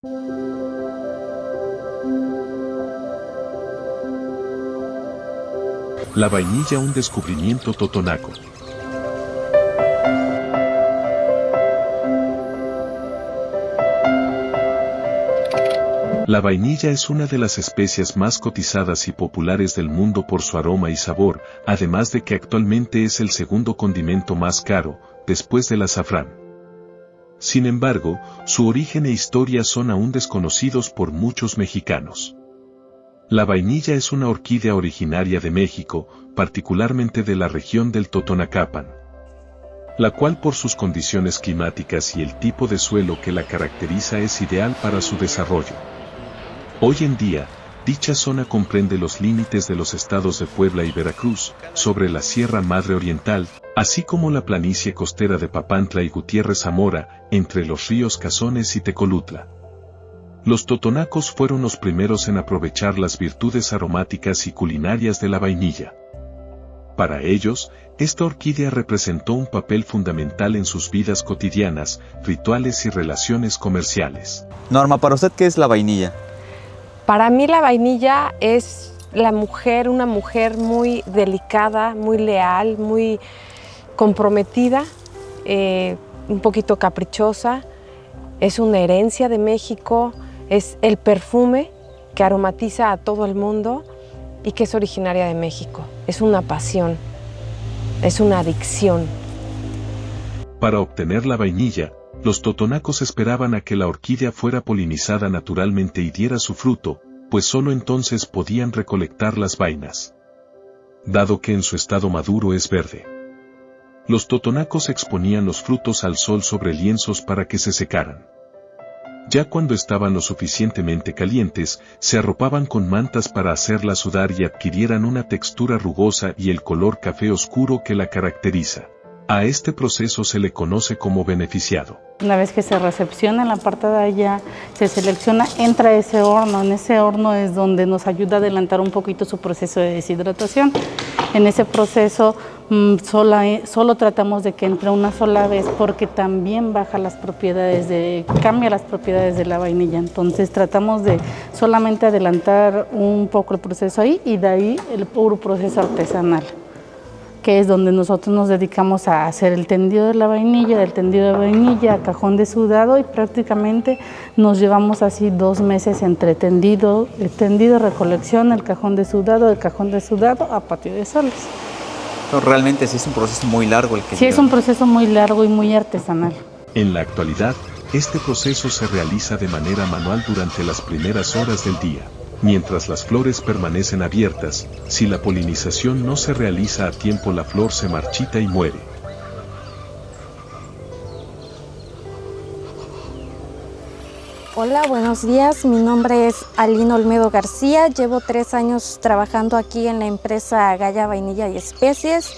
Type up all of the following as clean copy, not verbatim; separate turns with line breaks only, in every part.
La vainilla, un descubrimiento totonaco. La vainilla es una de las especias más cotizadas y populares del mundo por su aroma y sabor, además de que actualmente es el segundo condimento más caro, después del azafrán. Sin embargo, su origen e historia son aún desconocidos por muchos mexicanos. La vainilla es una orquídea originaria de México, particularmente de la región del Totonacapan, la cual por sus condiciones climáticas y el tipo de suelo que la caracteriza es ideal para su desarrollo. Hoy en día, dicha zona comprende los límites de los estados de Puebla y Veracruz, sobre la Sierra Madre Oriental, así como la planicie costera de Papantla y Gutiérrez Zamora, entre los ríos Cazones y Tecolutla. Los totonacos fueron los primeros en aprovechar las virtudes aromáticas y culinarias de la vainilla. Para ellos, esta orquídea representó un papel fundamental en sus vidas cotidianas, rituales y relaciones comerciales.
Norma, ¿para usted qué es la vainilla?
Para mí la vainilla es una mujer muy delicada, muy leal, muy comprometida, un poquito caprichosa. Es una herencia de México, es el perfume que aromatiza a todo el mundo y que es originaria de México. Es una pasión, es una adicción.
Para obtener la vainilla, los totonacos esperaban a que la orquídea fuera polinizada naturalmente y diera su fruto, pues solo entonces podían recolectar las vainas, dado que en su estado maduro es verde. Los totonacos exponían los frutos al sol sobre lienzos para que se secaran. Ya cuando estaban lo suficientemente calientes, se arropaban con mantas para hacerlas sudar y adquirieran una textura rugosa y el color café oscuro que la caracteriza. A este proceso se le conoce como beneficiado.
Una vez que se recepciona en la parte de allá, se selecciona, entra a ese horno. En ese horno es donde nos ayuda a adelantar un poquito su proceso de deshidratación. En ese proceso solo tratamos de que entre una sola vez porque también cambia las propiedades de la vainilla. Entonces tratamos de solamente adelantar un poco el proceso ahí y de ahí el puro proceso artesanal, que es donde nosotros nos dedicamos a hacer el tendido de la vainilla, del tendido de vainilla a cajón de sudado, y prácticamente nos llevamos así 2 meses entre tendido, recolección, el cajón de sudado a patio de soles.
Pero realmente sí es un proceso muy largo el que
Sí, es un proceso muy largo y muy artesanal.
En la actualidad, este proceso se realiza de manera manual durante las primeras horas del día. Mientras las flores permanecen abiertas, si la polinización no se realiza a tiempo, la flor se marchita y muere.
Hola, buenos días. Mi nombre es Aline Olmedo García. Llevo 3 años trabajando aquí en la empresa Gaya Vainilla y Especies.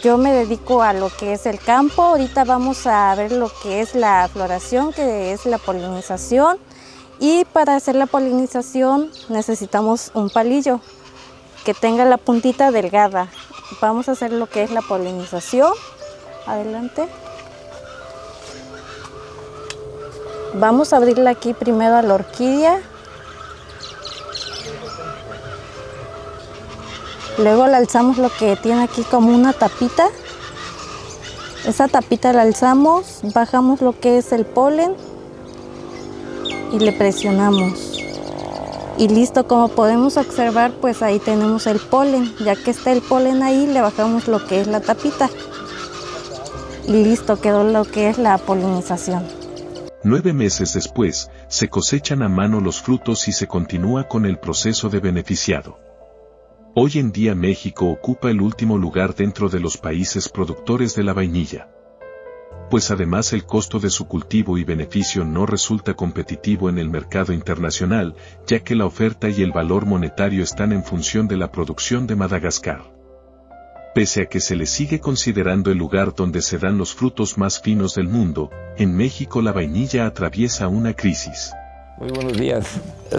Yo me dedico a lo que es el campo. Ahorita vamos a ver lo que es la floración, que es la polinización. Y para hacer la polinización necesitamos un palillo que tenga la puntita delgada. Vamos a hacer lo que es la polinización. Adelante. Vamos a abrirla aquí primero a la orquídea. Luego le alzamos lo que tiene aquí como una tapita. Esa tapita la alzamos, bajamos lo que es el polen y le presionamos. Y listo, como podemos observar, pues ahí tenemos el polen. Ya que está el polen ahí, le bajamos lo que es la tapita. Y listo, quedó lo que es la polinización.
9 meses después, se cosechan a mano los frutos y se continúa con el proceso de beneficiado. Hoy en día México ocupa el último lugar dentro de los países productores de la vainilla, pues además el costo de su cultivo y beneficio no resulta competitivo en el mercado internacional, ya que la oferta y el valor monetario están en función de la producción de Madagascar. Pese a que se le sigue considerando el lugar donde se dan los frutos más finos del mundo, en México la vainilla atraviesa una crisis.
Muy buenos días,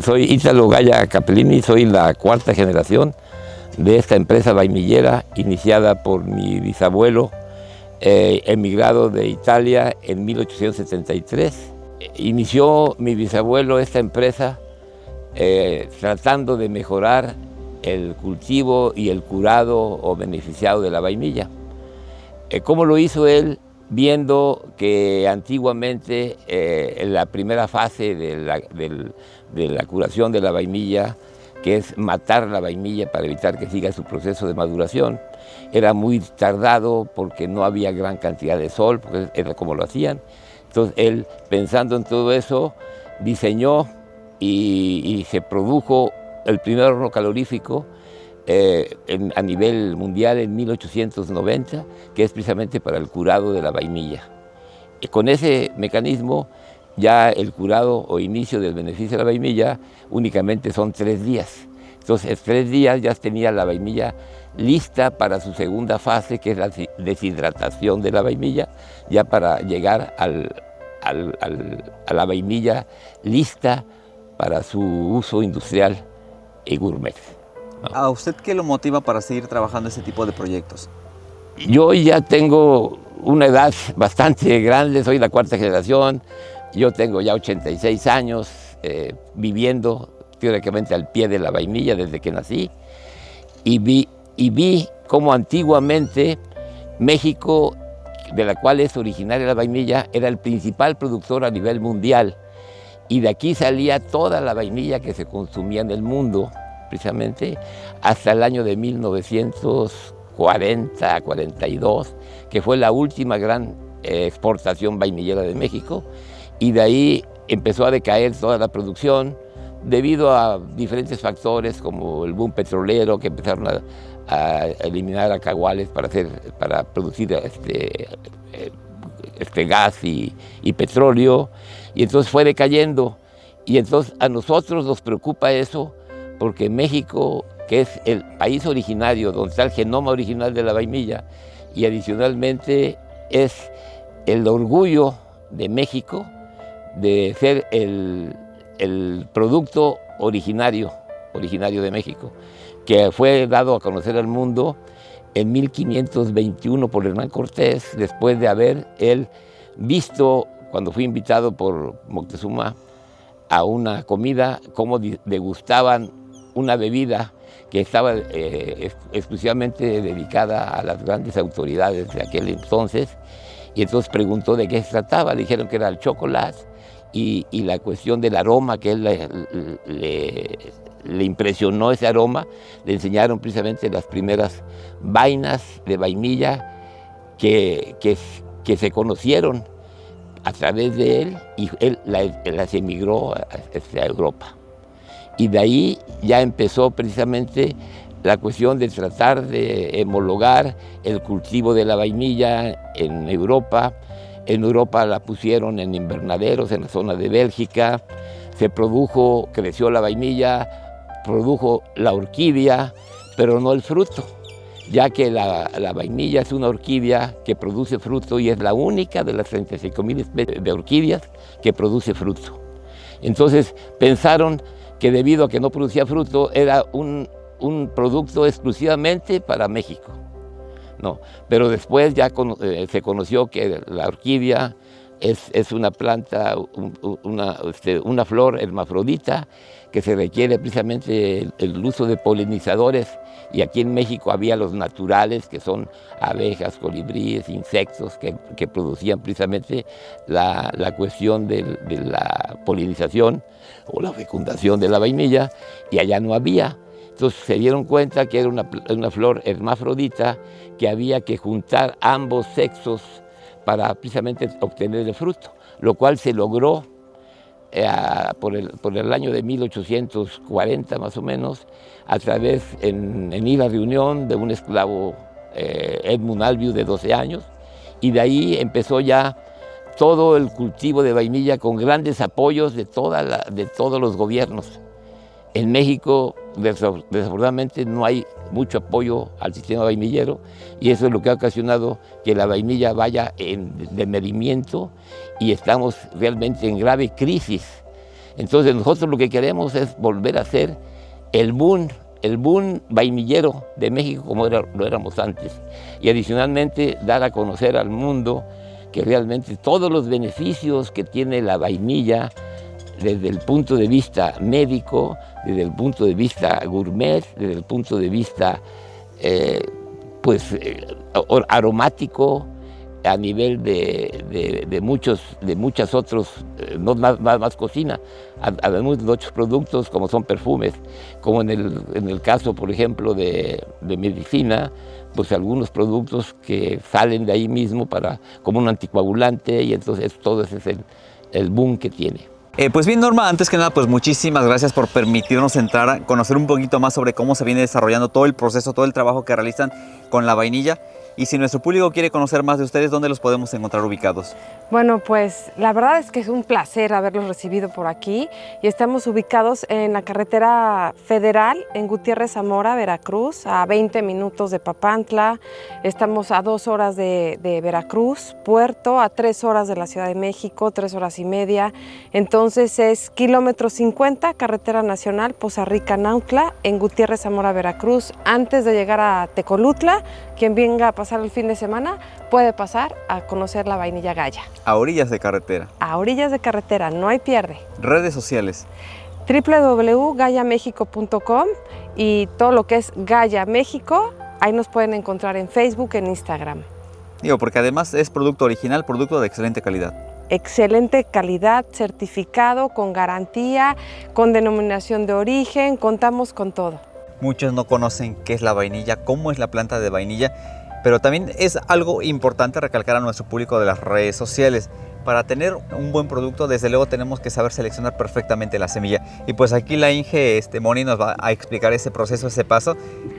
soy Ítalo Gaya Capellini, soy la 4ª generación de esta empresa vainillera iniciada por mi bisabuelo, emigrado de Italia en 1873. inició mi bisabuelo esta empresa tratando de mejorar el cultivo y el curado o beneficiado de la vainilla. ¿Cómo lo hizo él? Viendo que antiguamente en la primera fase de la curación de la vainilla, que es matar la vainilla para evitar que siga su proceso de maduración, era muy tardado porque no había gran cantidad de sol, porque era como lo hacían. Entonces él, pensando en todo eso, diseñó y se produjo el primer horno calorífico a nivel mundial en 1890, que es precisamente para el curado de la vainilla. Y con ese mecanismo, ya el curado o inicio del beneficio de la vainilla únicamente son 3 días. Entonces, 3 días ya tenía la vainilla lista para su segunda fase, que es la deshidratación de la vainilla, ya para llegar a la vainilla lista para su uso industrial y gourmet.
¿A usted qué lo motiva para seguir trabajando ese tipo de proyectos?
Yo ya tengo una edad bastante grande, soy la 4ª generación, yo tengo ya 86 años viviendo teóricamente al pie de la vainilla desde que nací, y vi cómo antiguamente México, de la cual es originaria la vainilla, era el principal productor a nivel mundial, y de aquí salía toda la vainilla que se consumía en el mundo, precisamente hasta el año de 1940-42, que fue la última gran exportación vainillera de México, y de ahí empezó a decaer toda la producción debido a diferentes factores como el boom petrolero, que empezaron a eliminar acaguales para producir gas y petróleo, y entonces fue decayendo. Y entonces a nosotros nos preocupa eso, porque México, que es el país originario, donde está el genoma original de la vainilla, y adicionalmente es el orgullo de México de ser el producto originario de México, que fue dado a conocer al mundo en 1521 por Hernán Cortés, después de haber él visto, cuando fui invitado por Moctezuma a una comida, cómo degustaban una bebida que estaba exclusivamente dedicada a las grandes autoridades de aquel entonces, y entonces preguntó de qué se trataba. Le dijeron que era el chocolate, y la cuestión del aroma, que él le impresionó ese aroma. Le enseñaron precisamente las primeras vainas de vainilla que se conocieron a través de él, y él las emigró a Europa. Y de ahí ya empezó precisamente la cuestión de tratar de homologar el cultivo de la vainilla en Europa. En Europa la pusieron en invernaderos en la zona de Bélgica, creció la vainilla, produjo la orquídea, pero no el fruto, ya que la vainilla es una orquídea que produce fruto y es la única de las 35,000 especies de orquídeas que produce fruto. Entonces pensaron que debido a que no producía fruto, era un producto exclusivamente para México. No, pero después ya se conoció que la orquídea es una planta, una flor hermafrodita, que se requiere precisamente el uso de polinizadores, y aquí en México había los naturales, que son abejas, colibríes, insectos, que producían precisamente la cuestión de la polinización o la fecundación de la vainilla, y allá no había. Entonces se dieron cuenta que era una flor hermafrodita, que había que juntar ambos sexos para precisamente obtener el fruto, lo cual se logró por el año de 1840 más o menos, a través en ir a reunión de un esclavo, Edmund Albius, de 12 años, y de ahí empezó ya todo el cultivo de vainilla con grandes apoyos de todos los gobiernos. En México, desafortunadamente, no hay mucho apoyo al sistema vainillero, y eso es lo que ha ocasionado que la vainilla vaya en desmedimiento, y estamos realmente en grave crisis. Entonces nosotros lo que queremos es volver a ser el boom vainillero de México como lo éramos antes, y adicionalmente dar a conocer al mundo que realmente todos los beneficios que tiene la vainilla desde el punto de vista médico, desde el punto de vista gourmet, desde el punto de vista aromático, a nivel de muchas otros, no más cocina, además de otros productos como son perfumes, como en el caso, por ejemplo, de medicina, pues algunos productos que salen de ahí mismo como un anticoagulante, y entonces todo ese es el boom que tiene.
Pues bien, Norma, antes que nada, pues muchísimas gracias por permitirnos entrar a conocer un poquito más sobre cómo se viene desarrollando todo el proceso, todo el trabajo que realizan con la vainilla. Y si nuestro público quiere conocer más de ustedes, ¿dónde los podemos encontrar ubicados?
Bueno, pues la verdad es que es un placer haberlos recibido por aquí y estamos ubicados en la carretera federal en Gutiérrez Zamora, Veracruz, a 20 minutos de Papantla. Estamos a 2 horas de Veracruz, Puerto, a 3 horas de la Ciudad de México, 3 horas y media. Entonces es kilómetro 50, carretera nacional, Poza Rica, Nautla, en Gutiérrez Zamora, Veracruz. Antes de llegar a Tecolutla, quien venga a pasar el fin de semana puede pasar a conocer la vainilla Gaya.
A orillas de carretera.
A orillas de carretera, no hay pierde.
Redes sociales.
www.gayamexico.com y todo lo que es Gaya México, ahí nos pueden encontrar en Facebook, en Instagram.
Digo, porque además es producto original, producto de excelente calidad.
Excelente calidad, certificado, con garantía, con denominación de origen, contamos con todo.
Muchos no conocen qué es la vainilla, cómo es la planta de vainilla, pero también es algo importante recalcar a nuestro público de las redes sociales. Para tener un buen producto, desde luego tenemos que saber seleccionar perfectamente la semilla. Y pues aquí la Inge Moni nos va a explicar ese proceso, ese paso.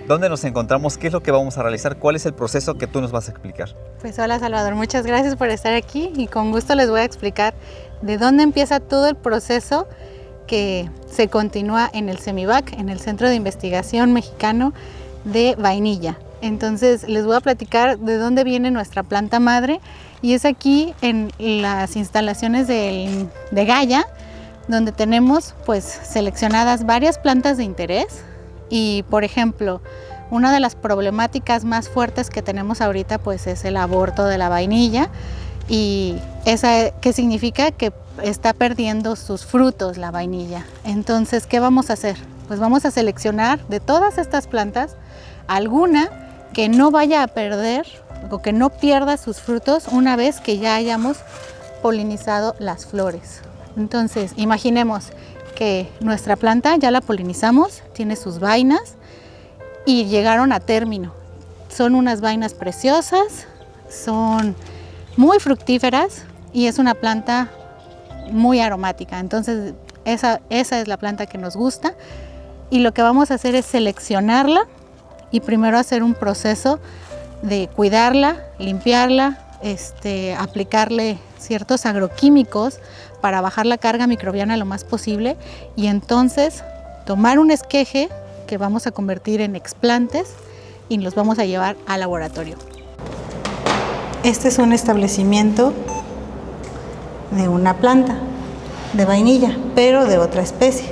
¿Dónde nos encontramos? ¿Qué es lo que vamos a realizar? ¿Cuál es el proceso que tú nos vas a explicar?
Pues hola Salvador, muchas gracias por estar aquí y con gusto les voy a explicar de dónde empieza todo el proceso que se continúa en el CEMIVAC, en el Centro de Investigación Mexicano de Vainilla. Entonces les voy a platicar de dónde viene nuestra planta madre y es aquí en las instalaciones de Gaya, donde tenemos pues seleccionadas varias plantas de interés y por ejemplo una de las problemáticas más fuertes que tenemos ahorita pues es el aborto de la vainilla y ¿qué significa? Que está perdiendo sus frutos la vainilla. Entonces, ¿qué vamos a hacer? Pues vamos a seleccionar de todas estas plantas alguna que no vaya a perder o que no pierda sus frutos una vez que ya hayamos polinizado las flores. Entonces, imaginemos que nuestra planta ya la polinizamos, tiene sus vainas y llegaron a término. Son unas vainas preciosas, son muy fructíferas y es una planta muy aromática. Entonces, esa es la planta que nos gusta y lo que vamos a hacer es seleccionarla y primero hacer un proceso de cuidarla, limpiarla, aplicarle ciertos agroquímicos para bajar la carga microbiana lo más posible y entonces tomar un esqueje que vamos a convertir en explantes y los vamos a llevar al laboratorio.
Este es un establecimiento de una planta de vainilla, pero de otra especie.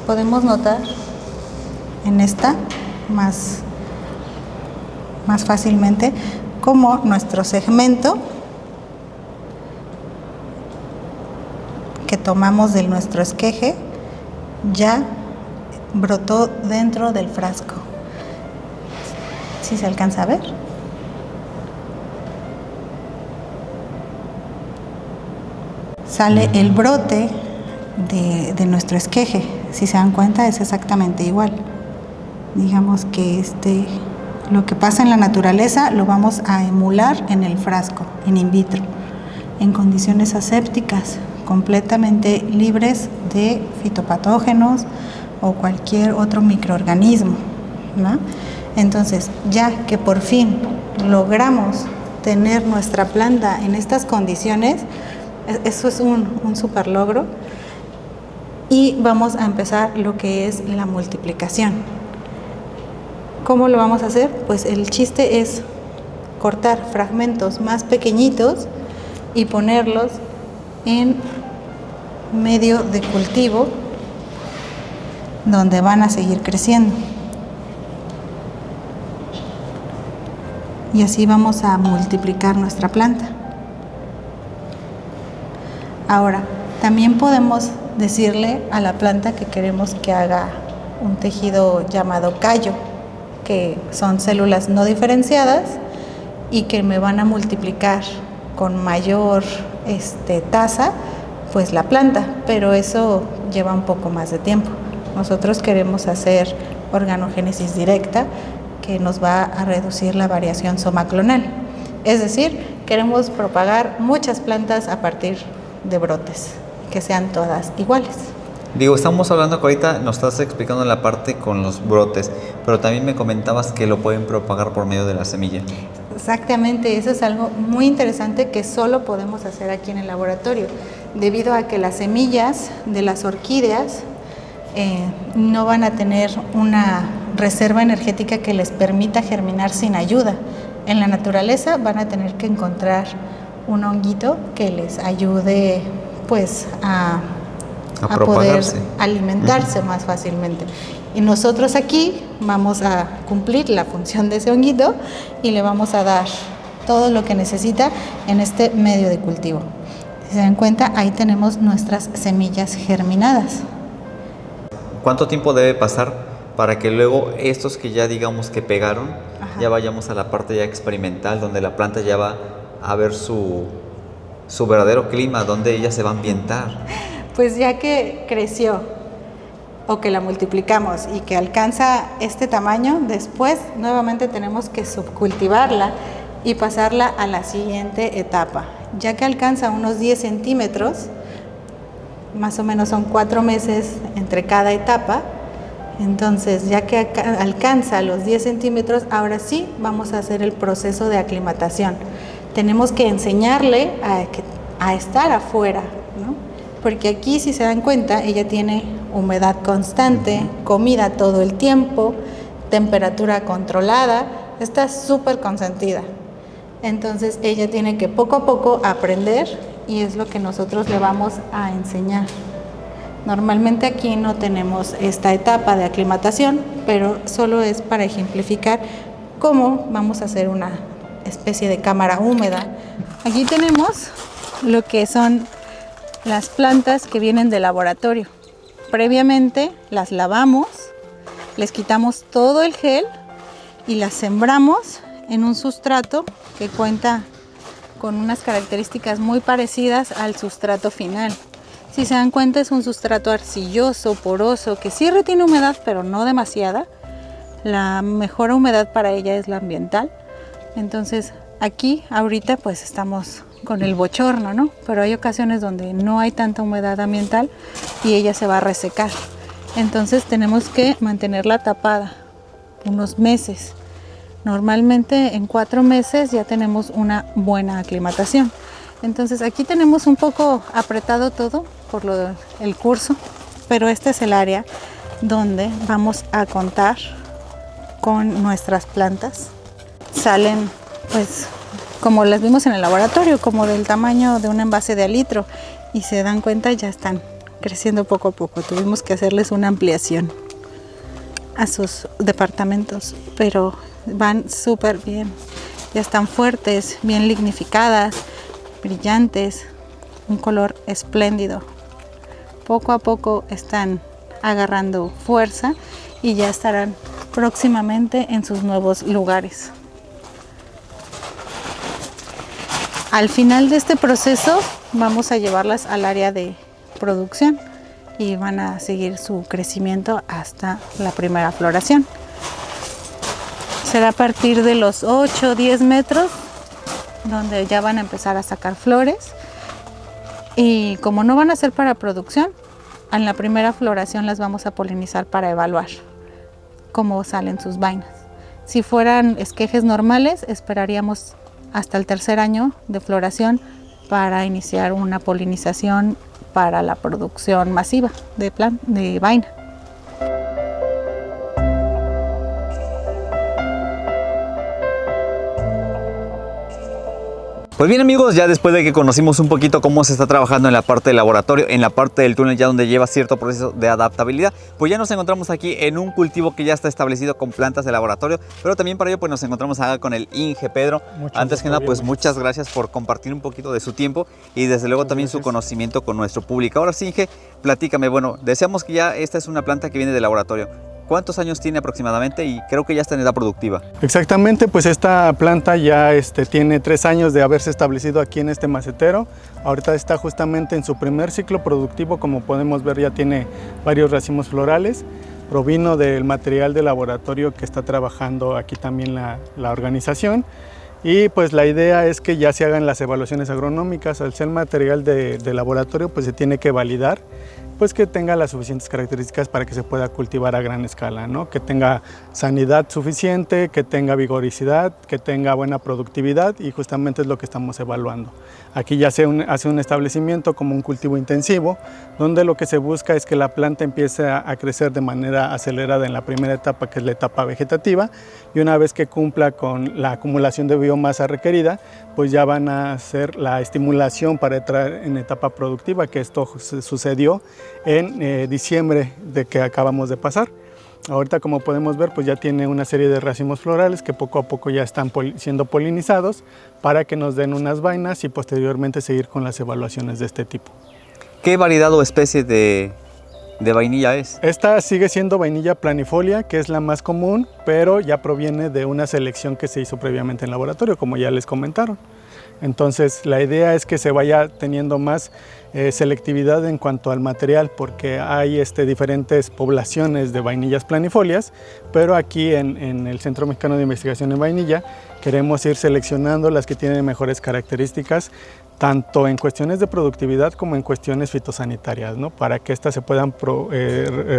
Podemos notar en esta más fácilmente cómo nuestro segmento que tomamos de nuestro esqueje ya brotó dentro del frasco. ¿Sí se alcanza a ver? Sale el brote de nuestro esqueje. Si se dan cuenta, es exactamente igual. Digamos que lo que pasa en la naturaleza lo vamos a emular en el frasco, en vitro, en condiciones asépticas, completamente libres de fitopatógenos o cualquier otro microorganismo, ¿no? Entonces, ya que por fin logramos tener nuestra planta en estas condiciones, eso es un super logro y vamos a empezar lo que es la multiplicación. ¿Cómo lo vamos a hacer? Pues el chiste es cortar fragmentos más pequeñitos y ponerlos en medio de cultivo donde van a seguir creciendo. y así vamos a multiplicar nuestra planta. Ahora, también podemos decirle a la planta que queremos que haga un tejido llamado callo, que son células no diferenciadas y que me van a multiplicar con mayor tasa pues la planta, pero eso lleva un poco más de tiempo. Nosotros queremos hacer organogénesis directa, que nos va a reducir la variación somaclonal, es decir, queremos propagar muchas plantas a partir de brotes, que sean todas iguales.
Digo, estamos hablando que ahorita nos estás explicando la parte con los brotes, pero también me comentabas que lo pueden propagar por medio de la semilla.
Exactamente, eso es algo muy interesante que solo podemos hacer aquí en el laboratorio, debido a que las semillas de las orquídeas no van a tener una reserva energética que les permita germinar sin ayuda. En la naturaleza van a tener que encontrar un honguito que les ayude pues a poder alimentarse más fácilmente. Y nosotros aquí vamos a cumplir la función de ese honguito y le vamos a dar todo lo que necesita en este medio de cultivo. Si se dan cuenta, ahí tenemos nuestras semillas germinadas.
¿Cuánto tiempo debe pasar para que luego estos que ya digamos que pegaron, ya vayamos a la parte ya experimental, donde la planta ya va a ver su verdadero clima, donde ella se va a ambientar?
Pues ya que creció o que la multiplicamos y que alcanza este tamaño, después nuevamente tenemos que subcultivarla y pasarla a la siguiente etapa. Ya que alcanza unos 10 centímetros, más o menos son 4 meses entre cada etapa, entonces ya que alcanza los 10 centímetros, ahora sí vamos a hacer el proceso de aclimatación. Tenemos que enseñarle a estar afuera, ¿no? Porque aquí, si se dan cuenta, ella tiene humedad constante, comida todo el tiempo, temperatura controlada, está súper consentida. Entonces ella tiene que poco a poco aprender y es lo que nosotros le vamos a enseñar. Normalmente aquí no tenemos esta etapa de aclimatación, pero solo es para ejemplificar cómo vamos a hacer una especie de cámara húmeda. Aquí tenemos lo que son las plantas que vienen del laboratorio. Previamente las lavamos, les quitamos todo el gel y las sembramos en un sustrato que cuenta con unas características muy parecidas al sustrato final. Si se dan cuenta, es un sustrato arcilloso, poroso, que sí retiene humedad, pero no demasiada. La mejor humedad para ella es la ambiental. Entonces aquí ahorita pues estamos con el bochorno, ¿no? Pero hay ocasiones donde no hay tanta humedad ambiental y ella se va a resecar. Entonces tenemos que mantenerla tapada unos meses. Normalmente en 4 meses ya tenemos una buena aclimatación. Entonces aquí tenemos un poco apretado todo por el curso, pero este es el área donde vamos a contar con nuestras plantas. Salen pues como las vimos en el laboratorio, como del tamaño de un envase de al litro, y se dan cuenta ya están creciendo poco a poco. Tuvimos que hacerles una ampliación a sus departamentos, pero van súper bien, ya están fuertes, bien lignificadas, brillantes, un color espléndido. Poco a poco están agarrando fuerza y ya estarán próximamente en sus nuevos lugares. Al final de este proceso vamos a llevarlas al área de producción y van a seguir su crecimiento hasta la primera floración. Será a partir de los 8 o 10 metros donde ya van a empezar a sacar flores, y como no van a ser para producción, en la primera floración las vamos a polinizar para evaluar cómo salen sus vainas. Si fueran esquejes normales, esperaríamos hasta el 3er año de floración para iniciar una polinización para la producción masiva de vaina.
Pues bien amigos, ya después de que conocimos un poquito cómo se está trabajando en la parte del laboratorio, en la parte del túnel ya donde lleva cierto proceso de adaptabilidad, pues ya nos encontramos aquí en un cultivo que ya está establecido con plantas de laboratorio, pero también para ello pues nos encontramos acá con el Inge Pedro. Antes que nada pues muchas gracias por compartir un poquito de su tiempo y desde luego también su conocimiento con nuestro público. Ahora sí Inge, platícame, bueno, deseamos que ya esta es una planta que viene del laboratorio. ¿Cuántos años tiene aproximadamente? Y creo que ya está en edad productiva.
Exactamente, pues esta planta ya tiene 3 años de haberse establecido aquí en este macetero. Ahorita está justamente en su primer ciclo productivo, como podemos ver ya tiene varios racimos florales. Provino del material de laboratorio que está trabajando aquí también la organización. Y pues la idea es que ya se hagan las evaluaciones agronómicas. Al ser material de laboratorio pues se tiene que validar, pues que tenga las suficientes características para que se pueda cultivar a gran escala, ¿no? Que tenga sanidad suficiente, que tenga vigoricidad, que tenga buena productividad y justamente es lo que estamos evaluando. Aquí ya se hace un establecimiento como un cultivo intensivo, donde lo que se busca es que la planta empiece a crecer de manera acelerada en la primera etapa, que es la etapa vegetativa, y una vez que cumpla con la acumulación de biomasa requerida, pues ya van a hacer la estimulación para entrar en etapa productiva, que esto sucedió en diciembre de que acabamos de pasar. Ahorita, como podemos ver, pues ya tiene una serie de racimos florales que poco a poco ya están siendo polinizados para que nos den unas vainas y posteriormente seguir con las evaluaciones de este tipo.
¿Qué variedad o especie de vainilla es?
Esta sigue siendo vainilla planifolia, que es la más común, pero ya proviene de una selección que se hizo previamente en laboratorio, como ya les comentaron. Entonces la idea es que se vaya teniendo más selectividad en cuanto al material, porque hay diferentes poblaciones de vainillas planifolias, pero aquí en el Centro Mexicano de Investigación en Vainilla queremos ir seleccionando las que tienen mejores características, tanto en cuestiones de productividad como en cuestiones fitosanitarias, ¿no? Para que éstas se puedan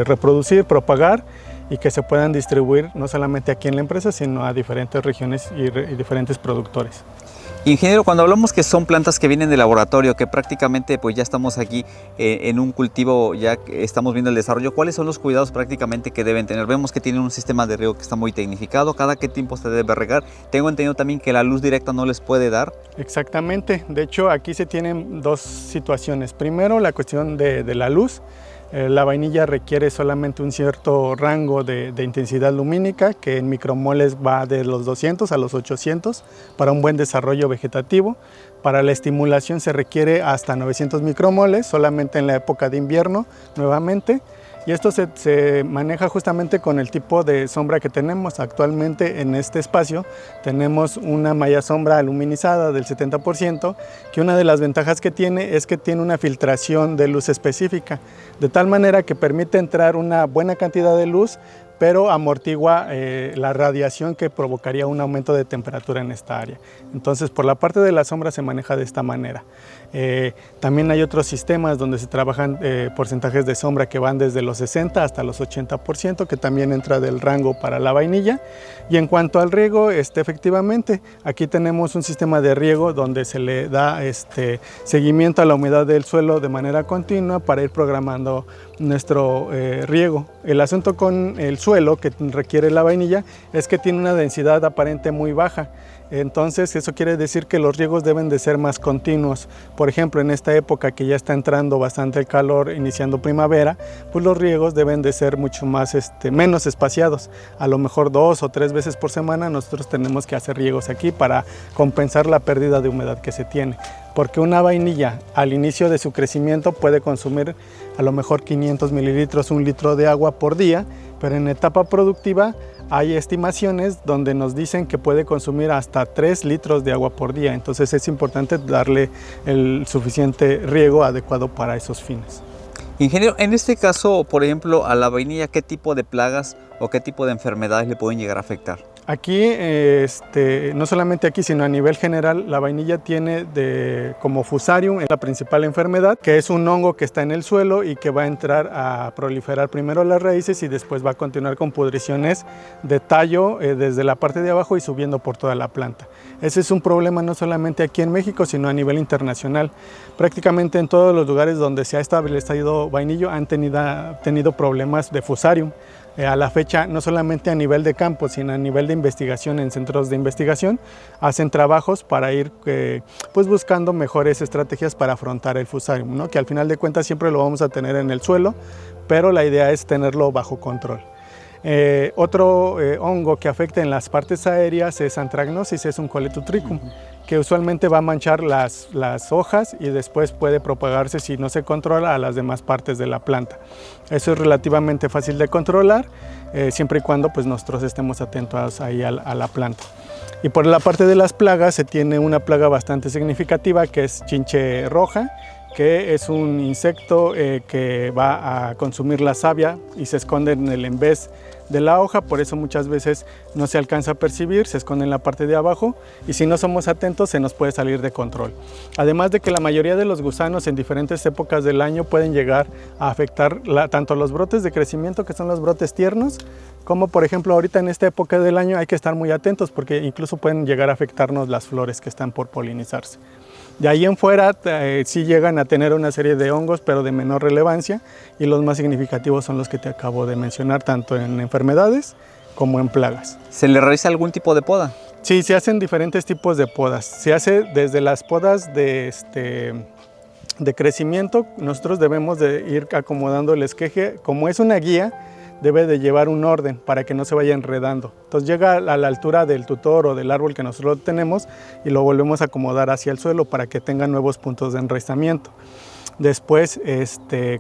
reproducir, propagar y que se puedan distribuir no solamente aquí en la empresa, sino a diferentes regiones y diferentes productores.
Ingeniero, cuando hablamos que son plantas que vienen de laboratorio, que prácticamente pues ya estamos aquí en un cultivo, ya estamos viendo el desarrollo, ¿cuáles son los cuidados prácticamente que deben tener? Vemos que tienen un sistema de riego que está muy tecnificado, ¿cada qué tiempo se debe regar? Tengo entendido también que la luz directa no les puede dar.
Exactamente, de hecho aquí se tienen dos situaciones. Primero, la cuestión de la luz. La vainilla requiere solamente un cierto rango de intensidad lumínica, que en micromoles va de los 200 a los 800 para un buen desarrollo vegetativo. Para la estimulación se requiere hasta 900 micromoles, solamente en la época de invierno nuevamente. Y esto se maneja justamente con el tipo de sombra que tenemos. Actualmente en este espacio tenemos una malla sombra aluminizada del 70%, que una de las ventajas que tiene es que tiene una filtración de luz específica, de tal manera que permite entrar una buena cantidad de luz, pero amortigua la radiación que provocaría un aumento de temperatura en esta área. Entonces, por la parte de la sombra se maneja de esta manera. También hay otros sistemas donde se trabajan porcentajes de sombra que van desde los 60 hasta los 80%, que también entra del rango para la vainilla. Y en cuanto al riego, efectivamente, aquí tenemos un sistema de riego donde se le da seguimiento a la humedad del suelo de manera continua para ir programando nuestro riego. El asunto con el suelo que requiere la vainilla es que tiene una densidad aparente muy baja. Entonces eso quiere decir que los riegos deben de ser más continuos. Por ejemplo, en esta época que ya está entrando bastante el calor, iniciando primavera, pues los riegos deben de ser mucho más menos espaciados. A lo mejor 2 o 3 veces por semana nosotros tenemos que hacer riegos aquí para compensar la pérdida de humedad que se tiene. Porque una vainilla al inicio de su crecimiento puede consumir a lo mejor 500 mililitros, 1 litro de agua por día, pero en etapa productiva hay estimaciones donde nos dicen que puede consumir hasta 3 litros de agua por día. Entonces es importante darle el suficiente riego adecuado para esos fines.
Ingeniero, en este caso, por ejemplo, a la vainilla, ¿qué tipo de plagas o qué tipo de enfermedades le pueden llegar a afectar?
Aquí, no solamente aquí, sino a nivel general, la vainilla tiene como fusarium la principal enfermedad, que es un hongo que está en el suelo y que va a entrar a proliferar primero las raíces y después va a continuar con pudriciones de tallo desde la parte de abajo y subiendo por toda la planta. Ese es un problema no solamente aquí en México, sino a nivel internacional. Prácticamente en todos los lugares donde se ha establecido vainillo han tenido problemas de fusarium. A la fecha, no solamente a nivel de campo, sino a nivel de investigación en centros de investigación, hacen trabajos para ir pues buscando mejores estrategias para afrontar el fusarium, ¿no? Que al final de cuentas siempre lo vamos a tener en el suelo, pero la idea es tenerlo bajo control. Otro hongo que afecta en las partes aéreas es Anthragnosis, es un Coletutricum, que usualmente va a manchar las hojas y después puede propagarse, si no se controla, a las demás partes de la planta. Eso es relativamente fácil de controlar, siempre y cuando pues, nosotros estemos atentos ahí a la planta. Y por la parte de las plagas se tiene una plaga bastante significativa que es chinche roja, que es un insecto que va a consumir la savia y se esconde en el envés de la hoja, por eso muchas veces no se alcanza a percibir, se esconde en la parte de abajo y si no somos atentos se nos puede salir de control. Además de que la mayoría de los gusanos en diferentes épocas del año pueden llegar a afectar tanto los brotes de crecimiento, que son los brotes tiernos, como por ejemplo ahorita en esta época del año hay que estar muy atentos porque incluso pueden llegar a afectarnos las flores que están por polinizarse. De ahí en fuera sí llegan a tener una serie de hongos, pero de menor relevancia, y los más significativos son los que te acabo de mencionar, tanto en enfermedades como en plagas.
¿Se le realiza algún tipo de poda?
Sí, se hacen diferentes tipos de podas. Se hace desde las podas de crecimiento. Nosotros debemos de ir acomodando el esqueje, como es una guía, debe de llevar un orden para que no se vaya enredando. Entonces llega a la altura del tutor o del árbol que nosotros tenemos y lo volvemos a acomodar hacia el suelo para que tenga nuevos puntos de enraizamiento. Después,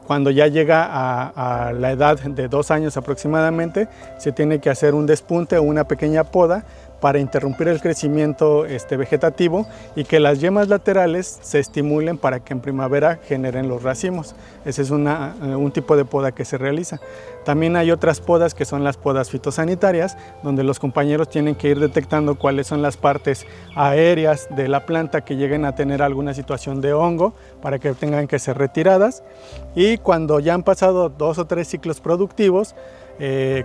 cuando ya llega a la edad de 2 años aproximadamente, se tiene que hacer un despunte o una pequeña poda para interrumpir el crecimiento vegetativo y que las yemas laterales se estimulen para que en primavera generen los racimos. Ese es un tipo de poda que se realiza. También hay otras podas que son las podas fitosanitarias, donde los compañeros tienen que ir detectando cuáles son las partes aéreas de la planta que lleguen a tener alguna situación de hongo para que tengan que ser retiradas. Y cuando ya han pasado 2 o 3 ciclos productivos,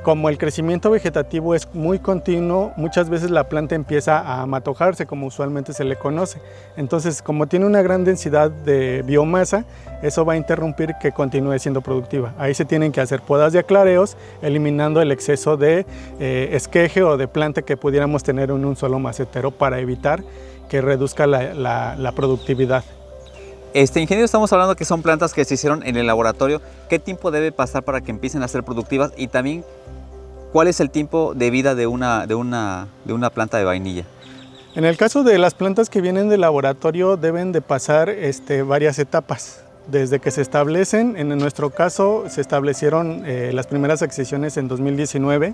como el crecimiento vegetativo es muy continuo, muchas veces la planta empieza a amatojarse, como usualmente se le conoce. Entonces, como tiene una gran densidad de biomasa, eso va a interrumpir que continúe siendo productiva. Ahí se tienen que hacer podas de aclareos, eliminando el exceso de esqueje o de planta que pudiéramos tener en un solo macetero para evitar que reduzca la productividad.
Ingeniero, estamos hablando que son plantas que se hicieron en el laboratorio. ¿Qué tiempo debe pasar para que empiecen a ser productivas? Y también, ¿cuál es el tiempo de vida de una planta de vainilla?
En el caso de las plantas que vienen del laboratorio deben de pasar varias etapas. Desde que se establecen, en nuestro caso se establecieron las primeras accesiones en 2019,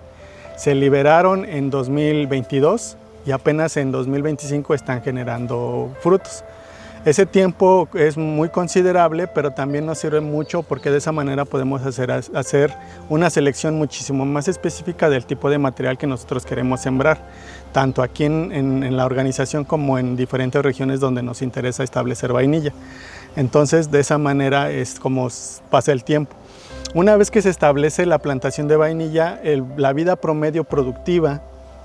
se liberaron en 2022 y apenas en 2025 están generando frutos. Ese tiempo es muy considerable, pero también nos sirve mucho porque de esa manera podemos hacer una selección muchísimo más específica del tipo de material que nosotros queremos sembrar, tanto aquí en la organización como en diferentes regiones donde nos interesa establecer vainilla. Entonces, de esa manera es como pasa el tiempo. Una vez que se establece la plantación de vainilla, la vida promedio productiva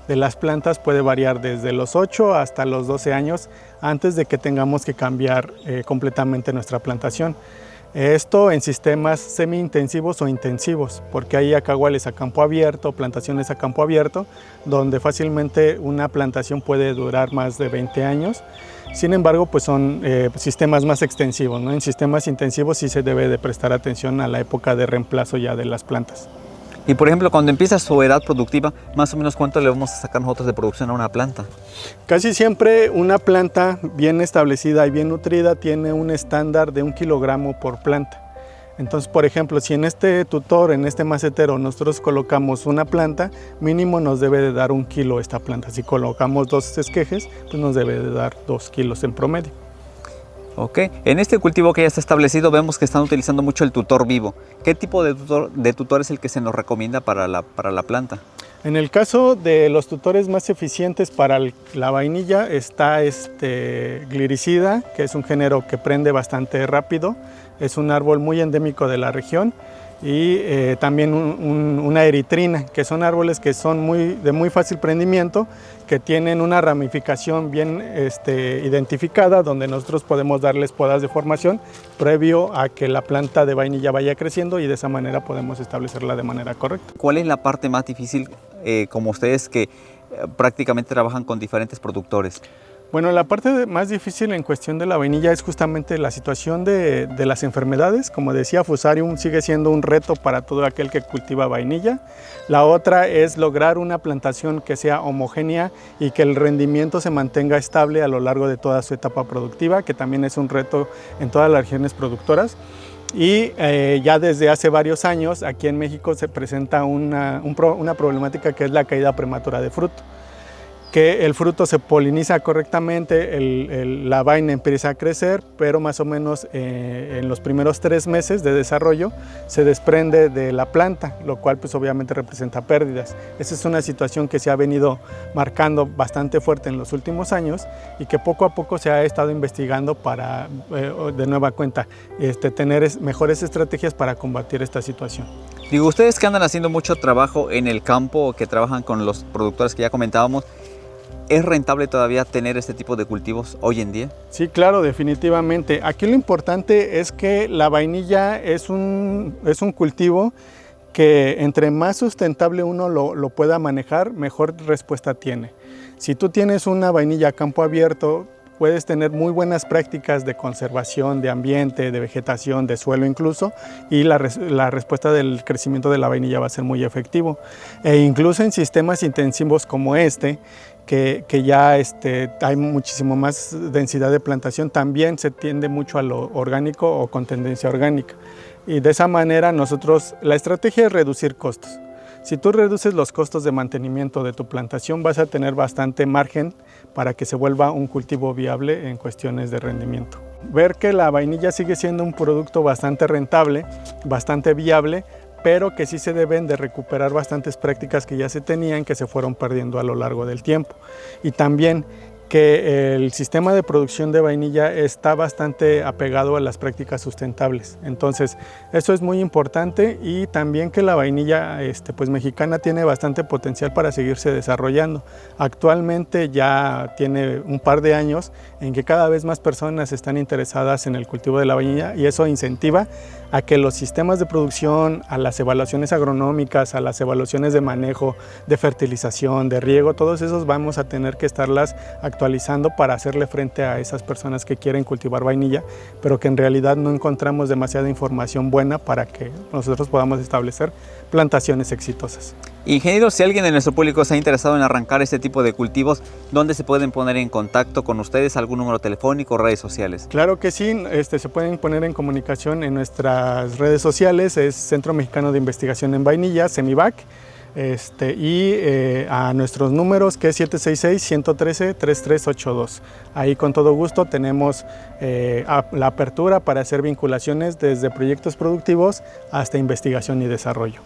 de las plantas puede variar desde los 8 hasta los 12 años antes de que tengamos que cambiar completamente nuestra plantación. Esto en sistemas semi-intensivos o intensivos, porque hay acaguales a campo abierto, plantaciones a campo abierto, donde fácilmente una plantación puede durar más de 20 años. Sin embargo, pues son sistemas más extensivos, ¿no? En sistemas intensivos sí se debe de prestar atención a la época de reemplazo ya de las plantas.
Y por ejemplo, cuando empieza su edad productiva, más o menos ¿cuánto le vamos a sacar nosotros de producción a una planta?
Casi siempre una planta bien establecida y bien nutrida tiene un estándar de 1 kilogramo por planta. Entonces, por ejemplo, si en este tutor, en este macetero, nosotros colocamos una planta, mínimo nos debe de dar 1 kilo esta planta. Si colocamos 2 esquejes, pues nos debe de dar 2 kilos en promedio.
Ok, en este cultivo que ya está establecido vemos que están utilizando mucho el tutor vivo. ¿Qué tipo de tutor es el que se nos recomienda para la planta?
En el caso de los tutores más eficientes para la vainilla está gliricida, que es un género que prende bastante rápido, es un árbol muy endémico de la región, y también una eritrina, que son árboles que son de muy fácil prendimiento, que tienen una ramificación bien identificada, donde nosotros podemos darles podas de formación previo a que la planta de vainilla vaya creciendo y de esa manera podemos establecerla de manera correcta.
¿Cuál es la parte más difícil, como ustedes que prácticamente trabajan con diferentes productores?
Bueno, la parte más difícil en cuestión de la vainilla es justamente la situación de las enfermedades. Como decía, Fusarium sigue siendo un reto para todo aquel que cultiva vainilla. La otra es lograr una plantación que sea homogénea y que el rendimiento se mantenga estable a lo largo de toda su etapa productiva, que también es un reto en todas las regiones productoras. Y ya desde hace varios años aquí en México se presenta una problemática que es la caída prematura de fruto, que el fruto se poliniza correctamente, la vaina empieza a crecer, pero más o menos en los primeros 3 meses de desarrollo se desprende de la planta, lo cual pues obviamente representa pérdidas. Esa es una situación que se ha venido marcando bastante fuerte en los últimos años y que poco a poco se ha estado investigando para, de nueva cuenta, tener mejores estrategias para combatir esta situación.
Digo, ustedes que andan haciendo mucho trabajo en el campo, que trabajan con los productores que ya comentábamos, ¿es rentable todavía tener este tipo de cultivos hoy en día?
Sí, claro, definitivamente. Aquí lo importante es que la vainilla es un cultivo que entre más sustentable uno lo pueda manejar, mejor respuesta tiene. Si tú tienes una vainilla a campo abierto, puedes tener muy buenas prácticas de conservación, de ambiente, de vegetación, de suelo incluso, y la respuesta del crecimiento de la vainilla va a ser muy efectivo. E incluso en sistemas intensivos como que ya hay muchísimo más densidad de plantación, también se tiende mucho a lo orgánico o con tendencia orgánica. Y de esa manera la estrategia es reducir costos. Si tú reduces los costos de mantenimiento de tu plantación, vas a tener bastante margen para que se vuelva un cultivo viable en cuestiones de rendimiento. Ver que la vainilla sigue siendo un producto bastante rentable, bastante viable, pero que sí se deben de recuperar bastantes prácticas que ya se tenían, que se fueron perdiendo a lo largo del tiempo. Y también que el sistema de producción de vainilla está bastante apegado a las prácticas sustentables. Entonces, eso es muy importante, y también que la vainilla pues mexicana tiene bastante potencial para seguirse desarrollando. Actualmente ya tiene un par de años en que cada vez más personas están interesadas en el cultivo de la vainilla, y eso incentiva a que los sistemas de producción, a las evaluaciones agronómicas, a las evaluaciones de manejo, de fertilización, de riego, todos esos vamos a tener que estarlas actualizando para hacerle frente a esas personas que quieren cultivar vainilla, pero que en realidad no encontramos demasiada información buena para que nosotros podamos establecer plantaciones exitosas.
Ingeniero, si alguien de nuestro público se ha interesado en arrancar este tipo de cultivos, ¿dónde se pueden poner en contacto con ustedes? ¿Algún número telefónico o redes sociales?
Claro que sí, se pueden poner en comunicación en nuestras redes sociales, es Centro Mexicano de Investigación en Vainilla, CEMIVAC, y a nuestros números, que es 766-113-3382. Ahí con todo gusto tenemos la apertura para hacer vinculaciones desde proyectos productivos hasta investigación y desarrollo.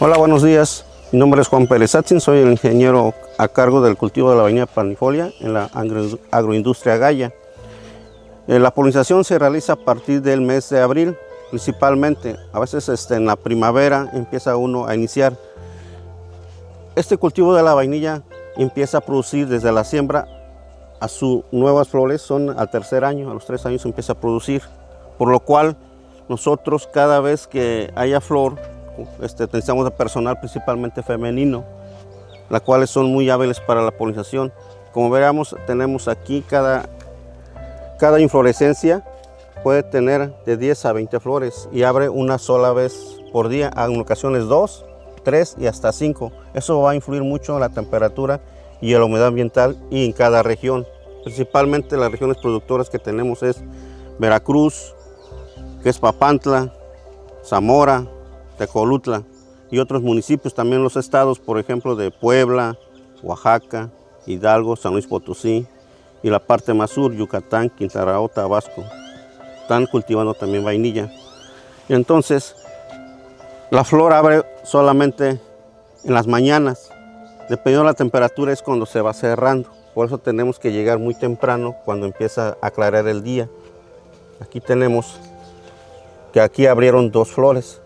Hola, buenos días. Mi nombre es Juan Pérez Atzin, soy el ingeniero a cargo del cultivo de la vainilla parnifolia en la agroindustria Gaya. La polinización se realiza a partir del mes de abril, principalmente. A veces en la primavera empieza uno a iniciar. Este cultivo de la vainilla empieza a producir desde la siembra a sus nuevas flores, son al tercer año, a los 3 años empieza a producir, por lo cual nosotros cada vez que haya flor, necesitamos de personal principalmente femenino, las cuales son muy hábiles para la polinización. Como veremos, tenemos aquí cada inflorescencia puede tener de 10 a 20 flores y abre una sola vez por día, en ocasiones 2, 3 y hasta 5. Eso va a influir mucho en la temperatura y en la humedad ambiental y en cada región. Principalmente las regiones productoras que tenemos es Veracruz, que es Papantla, Zamora, Tecolutla y otros municipios, también los estados, por ejemplo, de Puebla, Oaxaca, Hidalgo, San Luis Potosí y la parte más sur, Yucatán, Quintana Roo, Tabasco. Están cultivando también vainilla. Y entonces, la flor abre solamente en las mañanas. Dependiendo de la temperatura es cuando se va cerrando. Por eso tenemos que llegar muy temprano cuando empieza a aclarar el día. Aquí tenemos que aquí abrieron 2 flores.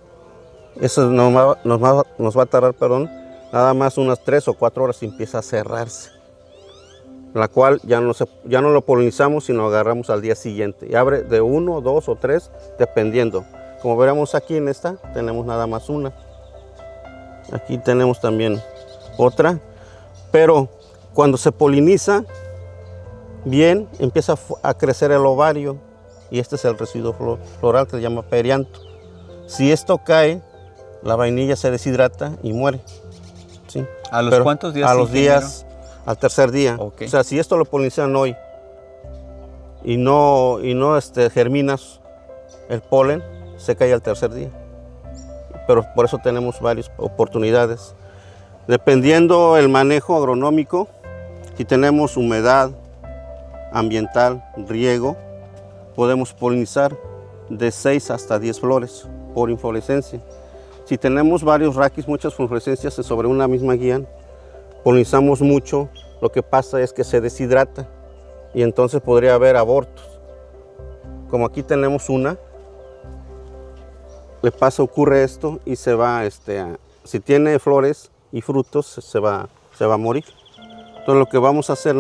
Eso nos va a tardar, nada más unas 3 o 4 horas y empieza a cerrarse. La cual ya no lo polinizamos, sino agarramos al día siguiente. Y abre de 1, 2 o 3, dependiendo. Como veremos aquí en esta, tenemos nada más una. Aquí tenemos también otra. Pero cuando se poliniza bien, empieza a crecer el ovario. Y este es el residuo floral que se llama perianto. Si esto cae, la vainilla se deshidrata y muere. ¿Sí?
¿A los cuántos días?
A los días, al tercer día.
Okay.
O sea, si esto lo polinizan hoy y no germinas el polen, se cae al tercer día. Pero por eso tenemos varias oportunidades. Dependiendo el manejo agronómico, si tenemos humedad ambiental, riego, podemos polinizar de 6 hasta 10 flores por inflorescencia. Si tenemos varios raquis, muchas inflorescencias sobre una misma guía, polinizamos mucho, lo que pasa es que se deshidrata y entonces podría haber abortos. Como aquí tenemos una, ocurre esto y se va, si tiene flores y frutos, se va a morir. Entonces lo que vamos a hacer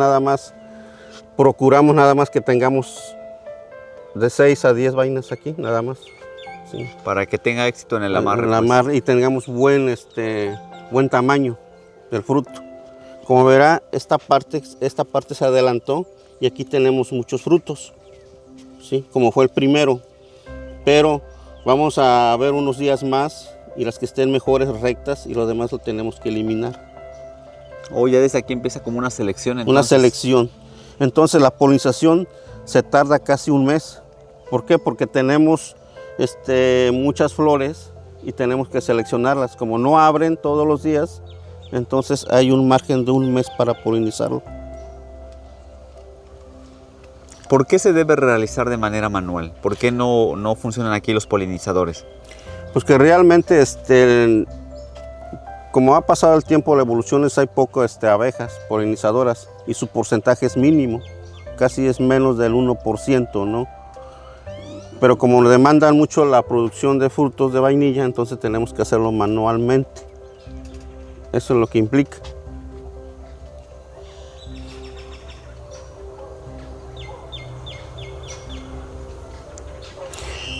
procuramos nada más que tengamos de 6 a 10 vainas aquí, nada más. Sí.
Para que tenga éxito en el amarre.
En el amarre y tengamos buen tamaño del fruto. Como verá, esta parte se adelantó y aquí tenemos muchos frutos, ¿sí? Como fue el primero. Pero vamos a ver unos días más y las que estén mejores, rectas, y lo demás lo tenemos que eliminar.
Ya desde aquí empieza como una selección. Entonces.
Una selección. Entonces la polinización se tarda casi un mes. ¿Por qué? Porque tenemos muchas flores y tenemos que seleccionarlas. Como no abren todos los días, entonces hay un margen de un mes para polinizarlo.
¿Por qué se debe realizar de manera manual? ¿Por qué no funcionan aquí los polinizadores?
Pues que realmente, como ha pasado el tiempo, la evolución hay poco abejas polinizadoras y su porcentaje es mínimo, casi es menos del 1%, ¿no? Pero como demandan mucho la producción de frutos de vainilla, entonces tenemos que hacerlo manualmente. Eso es lo que implica.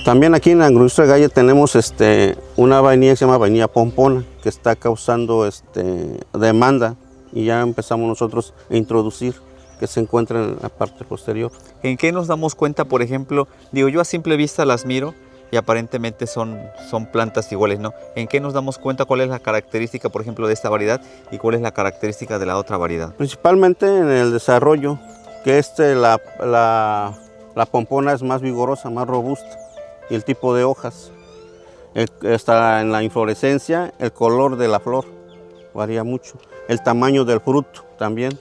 También aquí en la agroindustria Gaya tenemos una vainilla que se llama vainilla pompona, que está causando demanda y ya empezamos nosotros a introducir, que se encuentra en la parte posterior.
¿En qué nos damos cuenta, por ejemplo? Yo a simple vista las miro y aparentemente son plantas iguales, ¿no? ¿En qué nos damos cuenta cuál es la característica, por ejemplo, de esta variedad y cuál es la característica de la otra variedad?
Principalmente en el desarrollo, que la pompona es más vigorosa, más robusta, y el tipo de hojas. Está en la inflorescencia, el color de la flor varía mucho, el tamaño del fruto también.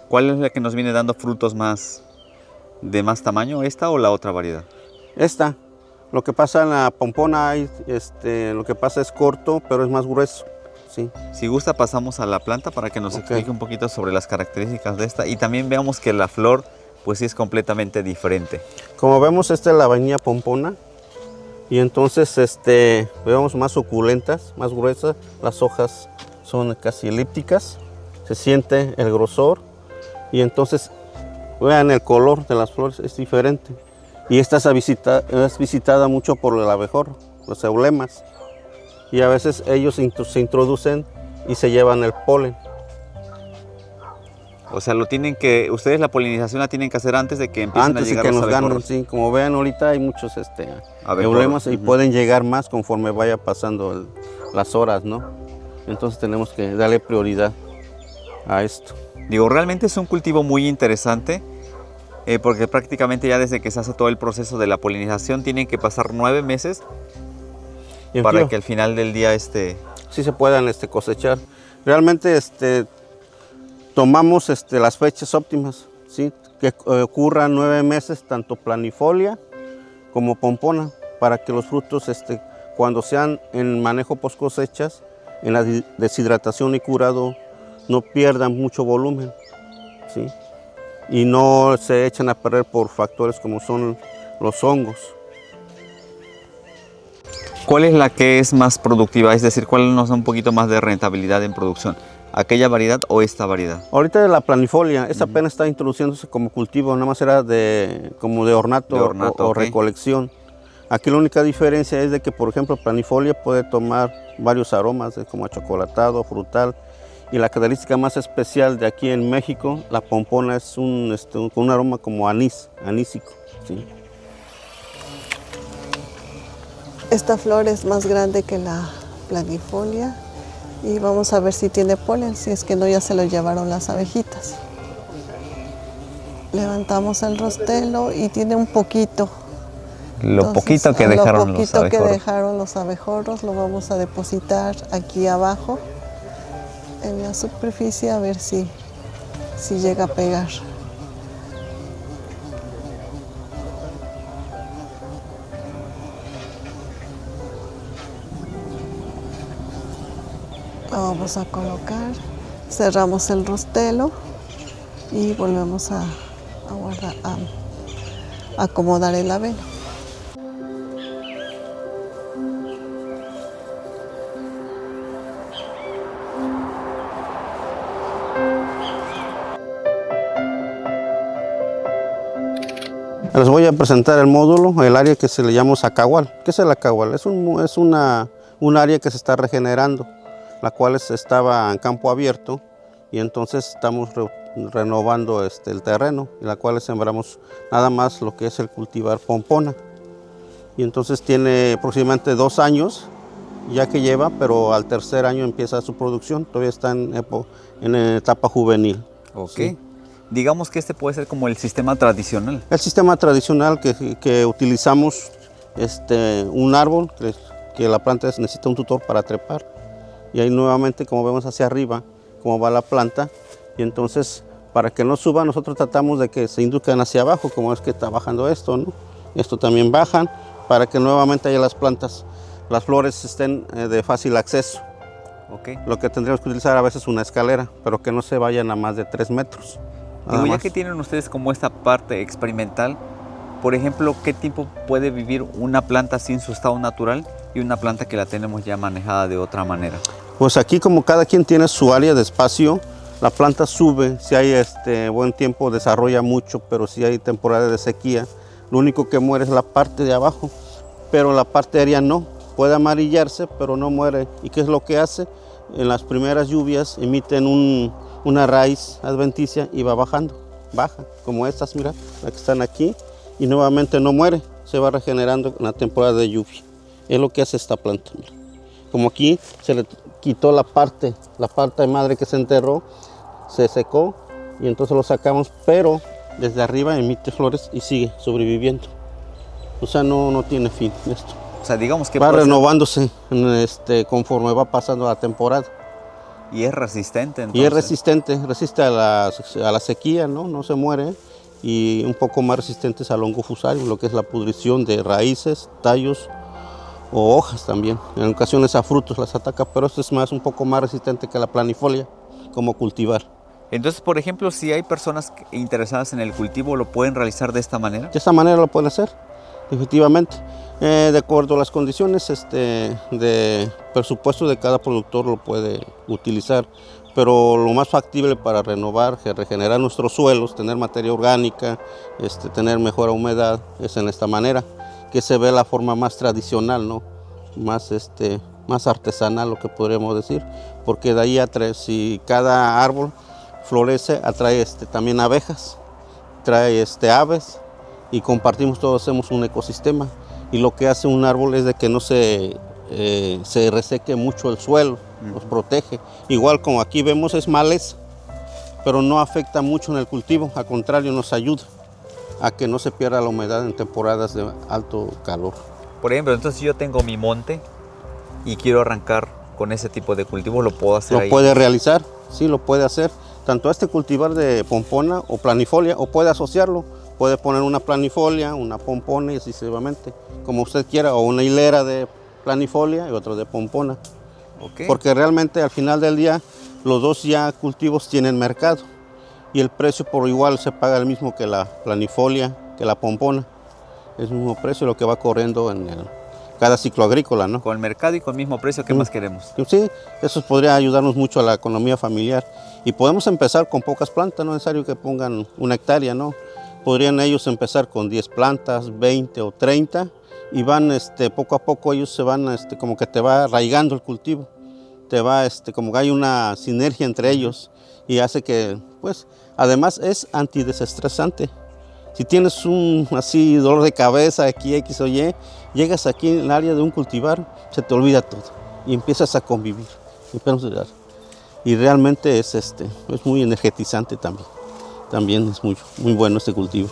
¿Cuál es la que nos viene dando frutos de más tamaño, esta o la otra variedad?
Esta. Lo que pasa en la pompona, lo que pasa es corto, pero es más grueso. Sí.
Si gusta, pasamos a la planta para que nos explique un poquito sobre las características de esta y también veamos que la flor, pues sí es completamente diferente.
Como vemos, esta es la vainilla pompona y entonces vemos más suculentas, más gruesas. Las hojas son casi elípticas, se siente el grosor y entonces vean el color de las flores, es diferente. Y esta es visitada mucho por el abejorro, los eulemas. Y a veces ellos se introducen y se llevan el polen.
O sea, ustedes la polinización la tienen que hacer antes de que empiecen a llegar los abejorros.
Antes de que nos ganen, sí. Como vean ahorita hay muchos eulemas y pueden llegar más conforme vaya pasando las horas, ¿no? Entonces tenemos que darle prioridad a esto.
Realmente es un cultivo muy interesante. Porque prácticamente ya desde que se hace todo el proceso de la polinización tienen que pasar 9 meses para que al final del día
sí se puedan cosechar. Realmente tomamos las fechas óptimas, ¿sí? Que ocurran 9 meses tanto planifolia como pompona para que los frutos cuando sean en manejo post cosechas, en la deshidratación y curado, no pierdan mucho volumen. ¿sí? Y no se echan a perder por factores como son los hongos.
¿Cuál es la que es más productiva? Es decir, ¿cuál nos da un poquito más de rentabilidad en producción? ¿Aquella variedad o esta variedad?
Ahorita la planifolia, esa apenas está introduciéndose como cultivo, nada más era como de ornato, o recolección. Aquí la única diferencia es de que, por ejemplo, planifolia puede tomar varios aromas, como achocolatado, frutal. Y la característica más especial de aquí en México, la pompona, es con un aroma como anísico. ¿Sí?
Esta flor es más grande que la planifolia y vamos a ver si tiene polen, si es que no ya se lo llevaron las abejitas. Levantamos el rostelo y tiene un poquito.
Lo poquito que dejaron los abejorros.
Lo poquito que dejaron los abejorros lo vamos a depositar aquí abajo en la superficie a ver si llega a pegar. Lo vamos a colocar, cerramos el rostelo y volvemos a guardar, a acomodar el labelo.
Les voy a presentar el módulo, el área que se le llama zacahual. ¿Qué es el zacahual? Es un área que se está regenerando, la cual estaba en campo abierto y entonces estamos renovando el terreno, en la cual sembramos nada más lo que es el cultivar pompona. Y entonces tiene aproximadamente 2 años ya que lleva, pero al tercer año empieza su producción, todavía está en etapa juvenil.
Ok.
¿Sí?
Digamos que este puede ser como el sistema tradicional.
El sistema tradicional que utilizamos, un árbol, que la planta necesita un tutor para trepar. Y ahí nuevamente, como vemos hacia arriba, cómo va la planta. Y entonces, para que no suba, nosotros tratamos de que se induzcan hacia abajo, como es que está bajando esto, ¿no? Esto también bajan, para que nuevamente haya las plantas, las flores estén de fácil acceso.
Okay.
Lo que tendríamos que utilizar a veces una escalera, pero que no se vayan a más de 3 metros.
Digo, ya que tienen ustedes como esta parte experimental, por ejemplo, ¿qué tiempo puede vivir una planta sin su estado natural y una planta que la tenemos ya manejada de otra manera?
Pues aquí, como cada quien tiene su área de espacio, la planta sube, si hay buen tiempo desarrolla mucho, pero si hay temporada de sequía, lo único que muere es la parte de abajo, pero la parte aérea no, puede amarillarse, pero no muere. ¿Y qué es lo que hace? En las primeras lluvias emiten una raíz adventicia y va bajando, baja, como estas, mira, las que están aquí, y nuevamente no muere, se va regenerando en la temporada de lluvia. Es lo que hace esta planta. Mira. Como aquí se le quitó la parte madre que se enterró, se secó y entonces lo sacamos, pero desde arriba emite flores y sigue sobreviviendo. O sea, no tiene fin esto.
O sea, digamos que
va renovándose conforme va pasando la temporada.
Y es resistente entonces.
Y es resistente, resiste a la sequía, no se muere. Y un poco más resistentes al hongo fusario, lo que es la pudrición de raíces, tallos o hojas también. En ocasiones a frutos las ataca, pero esto es un poco más resistente que la planifolia, como cultivar.
Entonces, por ejemplo, si hay personas interesadas en el cultivo, ¿lo pueden realizar de esta manera?
De esta manera lo pueden hacer, efectivamente. De acuerdo a las condiciones de presupuesto de cada productor lo puede utilizar, pero lo más factible para renovar, regenerar nuestros suelos, tener materia orgánica, tener mejor humedad, es en esta manera, que se ve la forma más tradicional, ¿no? Más artesanal, lo que podríamos decir, porque de ahí atrae, si cada árbol florece, atrae también abejas, trae aves y compartimos todos, hacemos un ecosistema. Y lo que hace un árbol es de que no se reseque mucho el suelo, nos protege. Igual como aquí vemos es maleza, pero no afecta mucho en el cultivo, al contrario nos ayuda a que no se pierda la humedad en temporadas de alto calor.
Por ejemplo, entonces si yo tengo mi monte y quiero arrancar con ese tipo de cultivo, ¿lo puedo hacer ahí?
Lo puede realizar, sí, lo puede hacer, tanto cultivar de pompona o planifolia, o puede asociarlo. Puede poner una planifolia, una pompona y así sucesivamente, como usted quiera, o una hilera de planifolia y otra de pompona.
Okay.
Porque realmente al final del día los dos ya cultivos tienen mercado. y el precio por igual se paga el mismo que la planifolia, que la pompona. Es el mismo precio lo que va corriendo en cada ciclo agrícola, ¿no?
Con el mercado y con el mismo precio, ¿qué más queremos?
Sí, eso podría ayudarnos mucho a la economía familiar. Y podemos empezar con pocas plantas, no es necesario que pongan 1 hectárea, ¿no? Podrían ellos empezar con 10 plantas, 20 o 30, y van poco a poco ellos se van, como que te va arraigando el cultivo. Te va, como que hay una sinergia entre ellos y hace que, pues, además es antidesestresante. Si tienes un así dolor de cabeza aquí X o Y, llegas aquí en el área de un cultivar, se te olvida todo y empiezas a convivir. Y realmente es muy energetizante también. También es muy bueno este cultivo.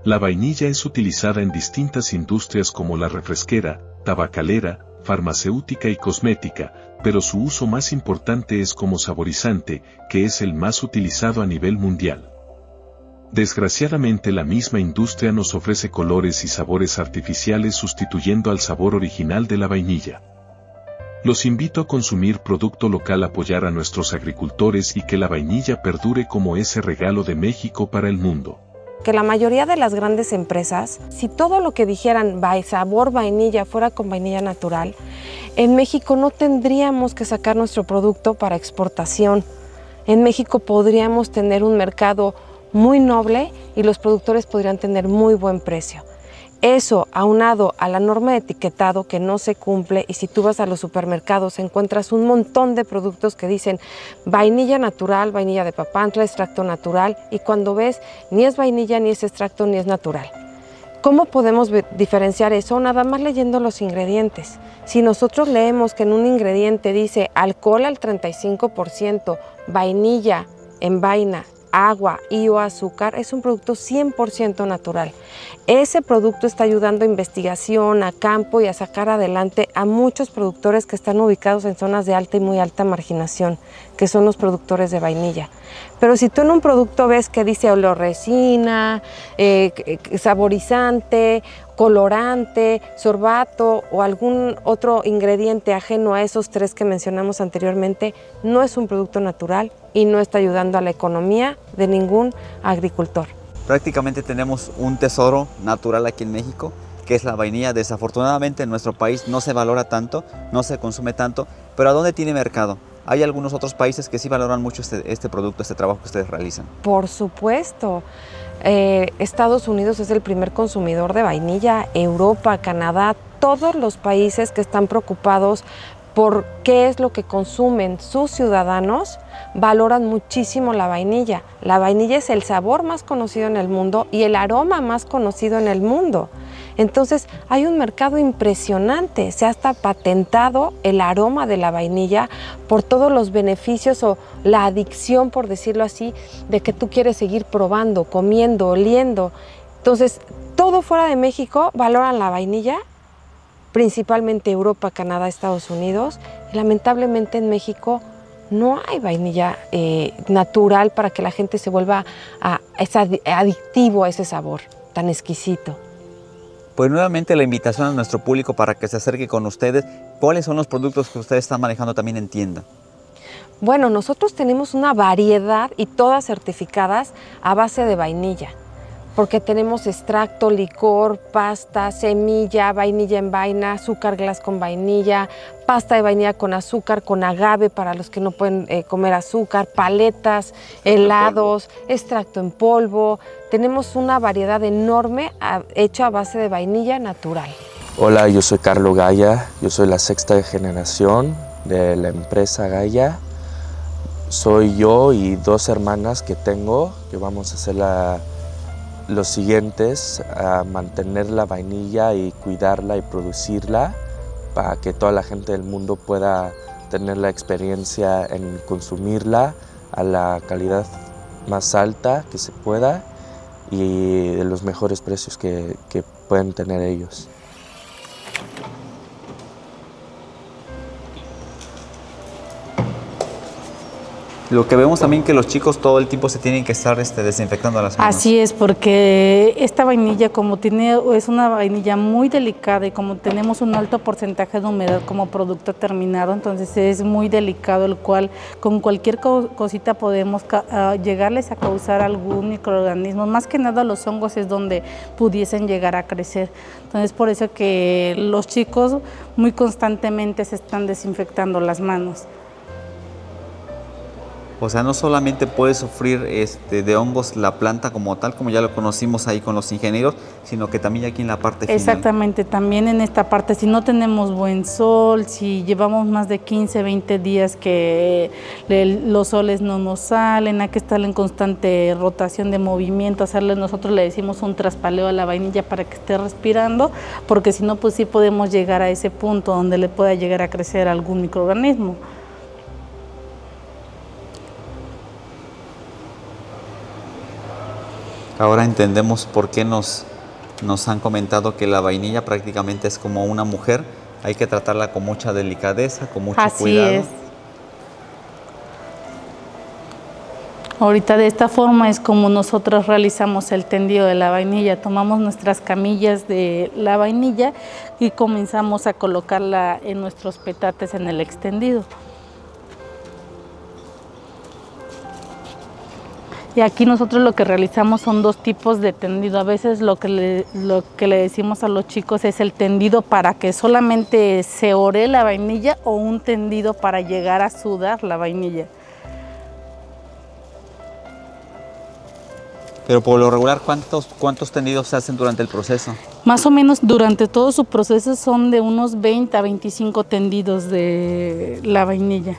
La vainilla es utilizada en distintas industrias como la refresquera, tabacalera, farmacéutica y cosmética, pero su uso más importante es como saborizante, que es el más utilizado a nivel mundial. Desgraciadamente la misma industria nos ofrece colores y sabores artificiales sustituyendo al sabor original de la vainilla. Los invito a consumir producto local, apoyar a nuestros agricultores y que la vainilla perdure como ese regalo de México para el mundo.
Que la mayoría de las grandes empresas, si todo lo que dijeran sabor vainilla fuera con vainilla natural, en México no tendríamos que sacar nuestro producto para exportación. En México podríamos tener un mercado muy noble y los productores podrían tener muy buen precio. Eso, aunado a la norma de etiquetado que no se cumple, y si tú vas a los supermercados encuentras un montón de productos que dicen vainilla natural, vainilla de Papantla, extracto natural, y cuando ves ni es vainilla, ni es extracto, ni es natural. ¿Cómo podemos diferenciar eso? Nada más leyendo los ingredientes. Si nosotros leemos que en un ingrediente dice alcohol al 35%, vainilla en vaina, agua y o azúcar, es un producto 100% natural. Ese producto está ayudando a investigación, a campo y a sacar adelante a muchos productores que están ubicados en zonas de alta y muy alta marginación, que son los productores de vainilla. Pero si tú en un producto ves que dice olor resina, saborizante, colorante, sorbato o algún otro ingrediente ajeno a esos 3 que mencionamos anteriormente, no es un producto natural y no está ayudando a la economía de ningún agricultor.
Prácticamente tenemos un tesoro natural aquí en México, que es la vainilla. Desafortunadamente en nuestro país no se valora tanto, no se consume tanto, pero ¿a dónde tiene mercado? Hay algunos otros países que sí valoran mucho este producto, este trabajo que ustedes realizan.
Por supuesto. Estados Unidos es el primer consumidor de vainilla, Europa, Canadá, todos los países que están preocupados por qué es lo que consumen sus ciudadanos, valoran muchísimo la vainilla. La vainilla es el sabor más conocido en el mundo y el aroma más conocido en el mundo. Entonces hay un mercado impresionante, se ha hasta patentado el aroma de la vainilla por todos los beneficios o la adicción, por decirlo así, de que tú quieres seguir probando, comiendo, oliendo. Entonces todo fuera de México valoran la vainilla, principalmente Europa, Canadá, Estados Unidos, y lamentablemente en México no hay vainilla natural para que la gente se vuelva adictivo a ese sabor tan exquisito.
Pues nuevamente la invitación a nuestro público para que se acerque con ustedes. ¿Cuáles son los productos que ustedes están manejando también en tienda?
Bueno, nosotros tenemos una variedad y todas certificadas a base de vainilla, porque tenemos extracto, licor, pasta, semilla, vainilla en vaina, azúcar glass con vainilla, pasta de vainilla con azúcar, con agave para los que no pueden comer azúcar, paletas, helados, extracto en polvo. Tenemos una variedad enorme hecha a base de vainilla natural.
Hola, yo soy Carlos Gaya, yo soy la 6ª generación de la empresa Gaya. Soy yo y 2 hermanas que tengo, que vamos a hacer los siguientes, a mantener la vainilla y cuidarla y producirla para que toda la gente del mundo pueda tener la experiencia en consumirla a la calidad más alta que se pueda y de los mejores precios que pueden tener ellos.
Lo que vemos también que los chicos todo el tiempo se tienen que estar desinfectando las manos.
Así es, porque esta vainilla es una vainilla muy delicada y como tenemos un alto porcentaje de humedad como producto terminado, entonces es muy delicado, el cual con cualquier cosita podemos llegarles a causar algún microorganismo. Más que nada los hongos es donde pudiesen llegar a crecer. Entonces por eso que los chicos muy constantemente se están desinfectando las manos.
O sea, no solamente puede sufrir de hongos la planta como tal, como ya lo conocimos ahí con los ingenieros, sino que también aquí en la parte final.
Exactamente, también en esta parte, si no tenemos buen sol, si llevamos más de 15, 20 días que los soles no nos salen, hay que estar en constante rotación de movimiento, nosotros le decimos un traspaleo a la vainilla para que esté respirando, porque si no, pues sí podemos llegar a ese punto donde le pueda llegar a crecer algún microorganismo.
Ahora entendemos por qué nos han comentado que la vainilla prácticamente es como una mujer. Hay que tratarla con mucha delicadeza, con mucho cuidado.
Así es. Ahorita de esta forma es como nosotros realizamos el tendido de la vainilla. Tomamos nuestras camillas de la vainilla y comenzamos a colocarla en nuestros petates en el extendido. Y aquí nosotros lo que realizamos son dos tipos de tendido. A veces lo que le decimos a los chicos es el tendido para que solamente se ore la vainilla o un tendido para llegar a sudar la vainilla.
Pero por lo regular, ¿cuántos tendidos se hacen durante el proceso?
Más o menos durante todo su proceso son de unos 20 a 25 tendidos de la vainilla.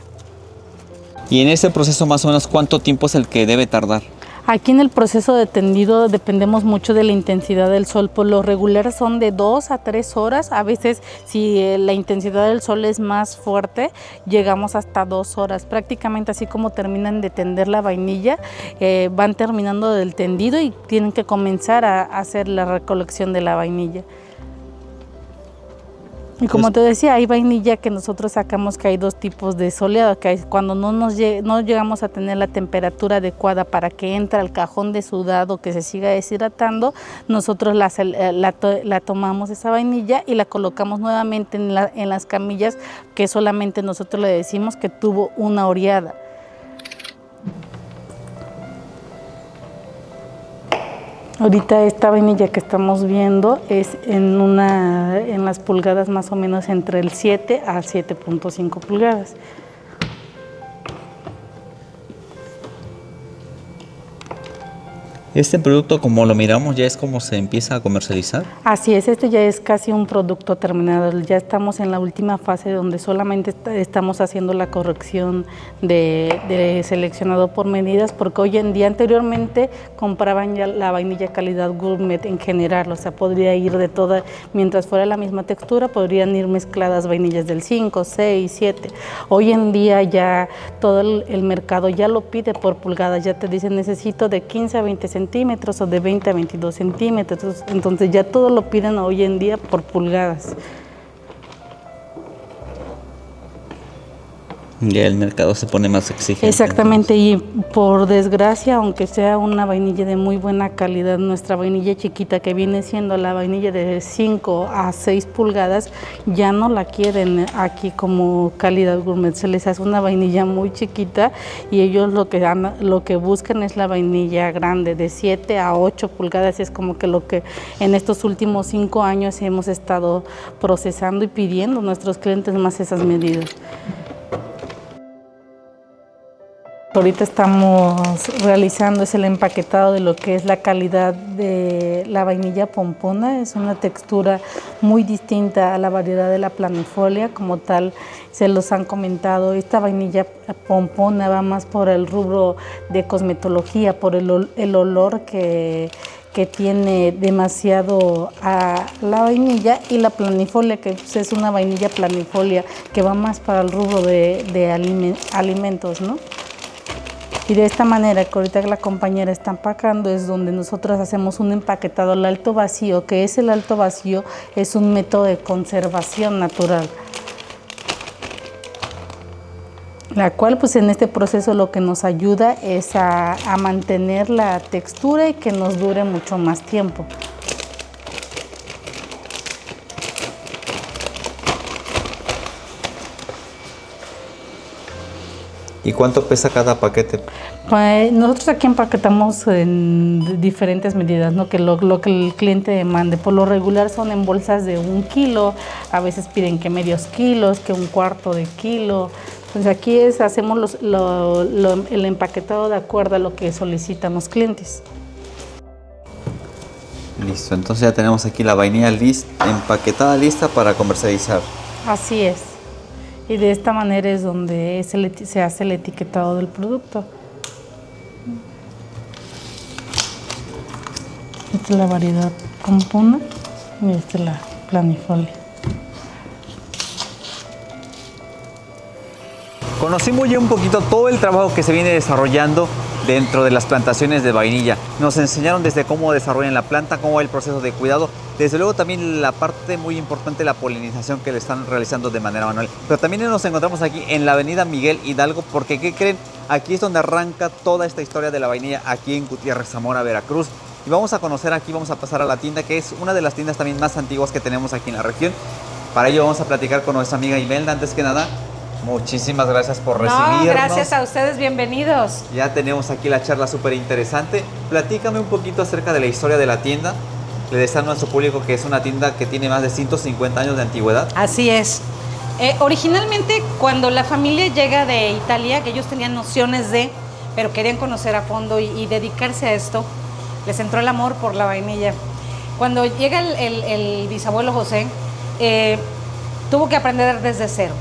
Y en ese proceso más o menos, ¿cuánto tiempo es el que debe tardar?
Aquí en el proceso de tendido dependemos mucho de la intensidad del sol. Por lo regular son de 2 a 3 horas. A veces si la intensidad del sol es más fuerte, llegamos hasta 2 horas. Prácticamente así como terminan de tender la vainilla, van terminando del tendido y tienen que comenzar a hacer la recolección de la vainilla. Y como te decía, hay vainilla que nosotros sacamos que hay dos tipos de soleado, que hay cuando no llegamos a tener la temperatura adecuada para que entre al cajón de sudado, que se siga deshidratando, nosotros la tomamos esa vainilla y la colocamos nuevamente en las camillas que solamente nosotros le decimos que tuvo una oreada. Ahorita esta vainilla que estamos viendo es en las pulgadas más o menos entre el 7 a 7.5 pulgadas.
¿Este producto, como lo miramos, ya es como se empieza a comercializar?
Así es, este ya es casi un producto terminado. Ya estamos en la última fase donde solamente estamos haciendo la corrección de seleccionado por medidas, porque hoy en día, anteriormente, compraban ya la vainilla calidad gourmet en general, o sea, podría ir de toda, mientras fuera la misma textura, podrían ir mezcladas vainillas del 5, 6, 7. Hoy en día ya todo el mercado ya lo pide por pulgadas, ya te dicen necesito de 15 a 20 centímetros o de 20 a 22 centímetros, entonces ya todo lo piden hoy en día por pulgadas.
Ya el mercado se pone más exigente.
Exactamente, entonces. Y por desgracia, aunque sea una vainilla de muy buena calidad, nuestra vainilla chiquita que viene siendo la vainilla de 5 a 6 pulgadas, ya no la quieren aquí como calidad gourmet, se les hace una vainilla muy chiquita y ellos lo que buscan es la vainilla grande de 7 a 8 pulgadas, es como que lo que en estos últimos 5 años hemos estado procesando y pidiendo a nuestros clientes más esas medidas. Ahorita estamos realizando el empaquetado de lo que es la calidad de la vainilla pompona. Es una textura muy distinta a la variedad de la planifolia, como tal se los han comentado. Esta vainilla pompona va más por el rubro de cosmetología, por el olor que tiene demasiado a la vainilla, y la planifolia, que pues, es una vainilla planifolia que va más para el rubro de alimentos, ¿no? Y de esta manera, que ahorita la compañera está empacando, es donde nosotros hacemos un empaquetado al alto vacío, que el alto vacío es un método de conservación natural. la cual pues en este proceso lo que nos ayuda es a mantener la textura y que nos dure mucho más tiempo.
¿Y cuánto pesa cada paquete?
Pues nosotros aquí empaquetamos en diferentes medidas, ¿no? Lo que el cliente demande. Por lo regular son en bolsas de 1 kilo, a veces piden que medios kilos, que 1/4 de kilo. Entonces aquí hacemos el empaquetado de acuerdo a lo que solicitan los clientes.
Listo, entonces ya tenemos aquí la vainilla empaquetada, lista para comercializar.
Así es. Y de esta manera es donde se hace el etiquetado del producto. Esta es la variedad Compuna y esta es la planifolia.
Conocimos ya un poquito todo el trabajo que se viene desarrollando dentro de las plantaciones de vainilla. Nos enseñaron desde cómo desarrollan la planta, cómo va el proceso de cuidado, desde luego también la parte muy importante, la polinización que le están realizando de manera manual. Pero también nos encontramos aquí en la avenida Miguel Hidalgo, porque ¿qué creen? Aquí es donde arranca toda esta historia de la vainilla, aquí en Gutiérrez Zamora, Veracruz. Y vamos a conocer aquí, vamos a pasar a la tienda, que es una de las tiendas también más antiguas que tenemos aquí en la región. Para ello vamos a platicar con nuestra amiga Imelda. Antes que nada, muchísimas gracias por recibirnos.
No, gracias a ustedes, bienvenidos.
Ya tenemos aquí la charla súper interesante. Platícame un poquito acerca de la historia de la tienda. Le decía a nuestro público que es una tienda que tiene más de 150 años de antigüedad.
Así es. Originalmente, cuando la familia llega de Italia, que ellos tenían nociones de, pero querían conocer a fondo y dedicarse a esto, les entró el amor por la vainilla. Cuando llega el bisabuelo José, tuvo que aprender desde cero.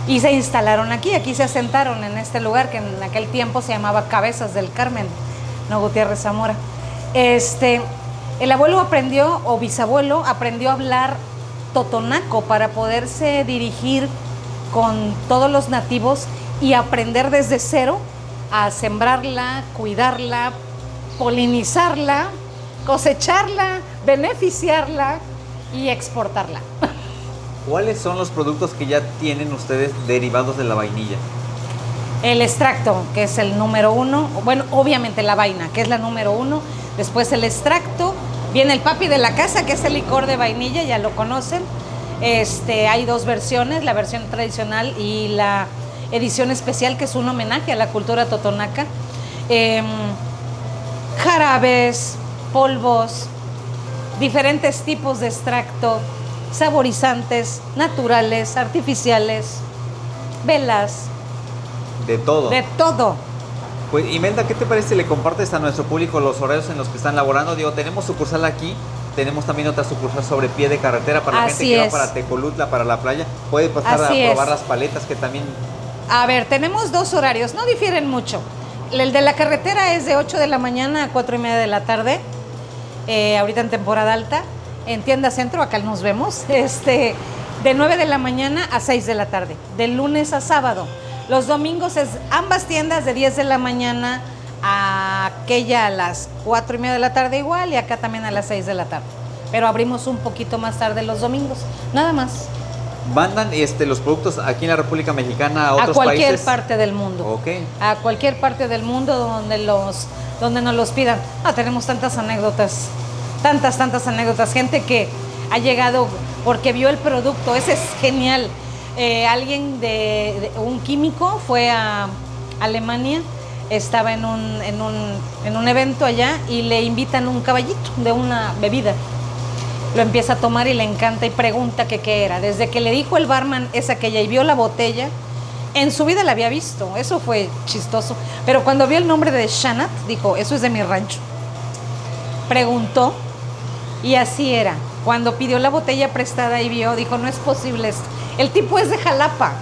Y se instalaron aquí se asentaron en este lugar que en aquel tiempo se llamaba Cabezas del Carmen, no Gutiérrez Zamora. El abuelo aprendió, o bisabuelo, aprendió a hablar totonaco para poderse dirigir con todos los nativos y aprender desde cero a sembrarla, cuidarla, polinizarla, cosecharla, beneficiarla y exportarla.
¿Cuáles son los productos que ya tienen ustedes derivados de la vainilla?
El extracto, que es el número 1. Bueno, obviamente la vaina, que es la número 1. Después el extracto. Viene el papi de la casa, que es el licor de vainilla, ya lo conocen. Hay 2 versiones, la versión tradicional y la edición especial, que es un homenaje a la cultura totonaca. Jarabes, polvos, diferentes tipos de extracto, saborizantes, naturales, artificiales, velas.
De todo.
De todo.
Pues Imelda, ¿qué te parece si le compartes a nuestro público los horarios en los que están laborando? Digo, tenemos sucursal aquí, tenemos también otra sucursal sobre pie de carretera para la gente que va para Tecolutla, para la playa. Puede pasar a probar las paletas que también...
A ver, tenemos 2 horarios, no difieren mucho. El de la carretera es de 8 de la mañana a 4:30 de la tarde, ahorita en temporada alta. En Tienda Centro, acá nos vemos, de 9 de la mañana a 6 de la tarde, de lunes a sábado. Los domingos es ambas tiendas de 10 de la mañana a aquella a las 4:30 de la tarde igual, y acá también a las 6 de la tarde. Pero abrimos un poquito más tarde los domingos, nada más.
¿Mandan los productos aquí en la República Mexicana a otros países?
A cualquier parte del mundo.
Ok.
A cualquier parte del mundo donde nos los pidan. Tenemos tantas anécdotas. Tantas anécdotas, gente que ha llegado porque vio el producto, ese es genial. Alguien un químico fue a Alemania, estaba en un evento allá y le invitan un caballito de una bebida. Lo empieza a tomar y le encanta y pregunta que qué era. Desde que le dijo el barman es aquella y vio la botella, en su vida la había visto, eso fue chistoso. Pero cuando vio el nombre de Shanat, dijo, eso es de mi rancho. Preguntó. Y así era. Cuando pidió la botella prestada y vio, dijo, no es posible esto. El tipo es de Jalapa.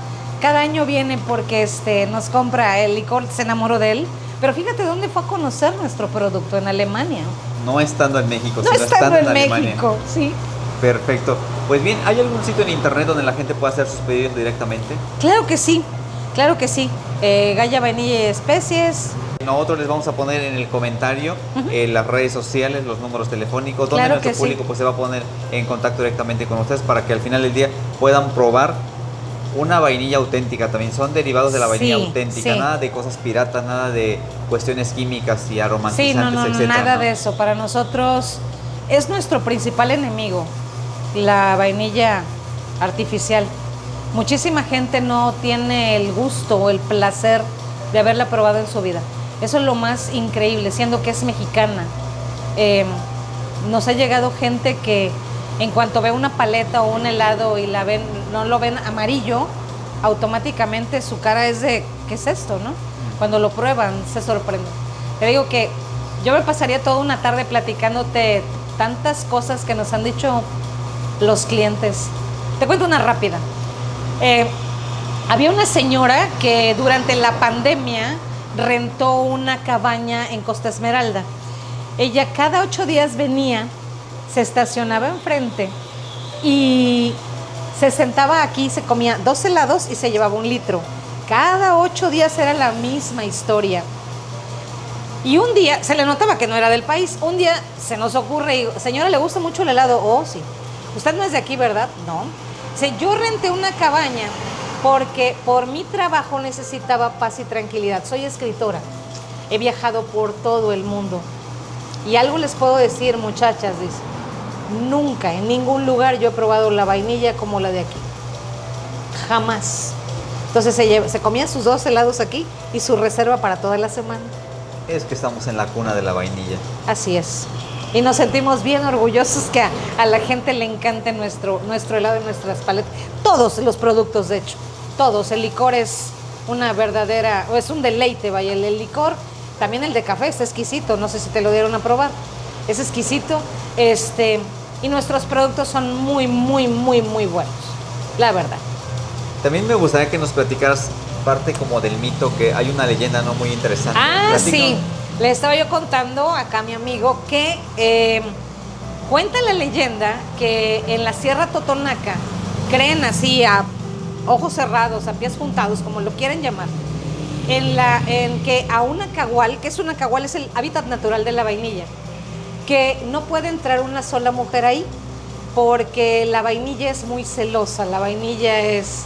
Cada año viene porque nos compra el licor, se enamoró de él. Pero fíjate dónde fue a conocer nuestro producto, en Alemania.
No estando en México,
no
sino
estando en
Alemania.
México, sí.
Perfecto. Pues bien, ¿hay algún sitio en internet donde la gente pueda hacer sus pedidos directamente?
Claro que sí, claro que sí. Gaya Vainilla y Especies.
Nosotros les vamos a poner en el comentario las redes sociales, los números telefónicos, donde
claro
nuestro público pues, se va a poner en contacto directamente con ustedes para que al final del día puedan probar una vainilla auténtica también, son derivados de la vainilla
Sí,
auténtica,
sí.
nada de cosas piratas, nada de cuestiones químicas y aromatizantes,
Sí, no,
etcétera,
nada
¿no?
de eso. Para nosotros es nuestro principal enemigo, la vainilla artificial. Muchísima gente no tiene el gusto o el placer de haberla probado en su vida. Eso es lo más increíble, siendo que es mexicana. Nos ha llegado gente que en cuanto ve una paleta o un helado y la ven, no lo ven amarillo, automáticamente su cara es de, ¿qué es esto, no? Cuando lo prueban, se sorprenden. Te digo que yo me pasaría toda una tarde platicándote tantas cosas que nos han dicho los clientes. Te cuento una rápida. Había una señora que durante la pandemia rentó una cabaña en Costa Esmeralda. Ella cada 8 días venía, se estacionaba enfrente y se sentaba aquí, se comía 2 helados y se llevaba 1 litro. Cada 8 días era la misma historia. Y un día, se le notaba que no era del país, un día se nos ocurre, y digo, señora, ¿le gusta mucho el helado? Oh, sí. ¿Usted no es de aquí, verdad? No. Dice, yo renté una cabaña porque por mi trabajo necesitaba paz y tranquilidad. Soy escritora, he viajado por todo el mundo. Y algo les puedo decir, muchachas, dice, nunca, en ningún lugar yo he probado la vainilla como la de aquí. Jamás. Entonces se comía sus 2 helados aquí y su reserva para toda la semana.
Es que estamos en la cuna de la vainilla.
Así es. Y nos sentimos bien orgullosos que a la gente le encante nuestro helado y nuestras paletas. Todos los productos, de hecho. Todos. El licor es una verdadera, o es un deleite, vaya. El licor, también el de café, está exquisito. No sé si te lo dieron a probar. Es exquisito. Y nuestros productos son muy, muy, muy, muy buenos. La verdad.
También me gustaría que nos platicaras parte como del mito, que hay una leyenda no muy interesante.
Sí. Le estaba yo contando acá a mi amigo que cuenta la leyenda que en la Sierra Totonaca creen así a ojos cerrados, a pies juntados, como lo quieren llamar, en que a una cagual, que es una cagual, es el hábitat natural de la vainilla, que no puede entrar una sola mujer ahí porque la vainilla es muy celosa, la vainilla es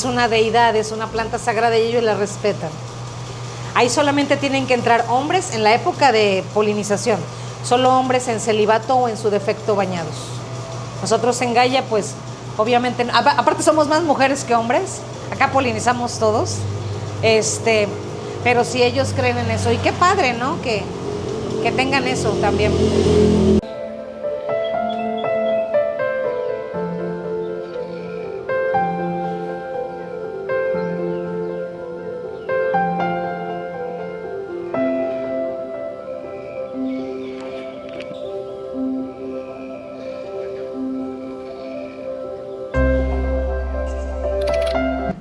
una deidad, es una planta sagrada y ellos la respetan. Ahí solamente tienen que entrar hombres en la época de polinización, solo hombres en celibato o en su defecto bañados. Nosotros en Gaya, pues, obviamente, aparte somos más mujeres que hombres, acá polinizamos todos, pero sí ellos creen en eso. Y qué padre, ¿no? Que tengan eso también.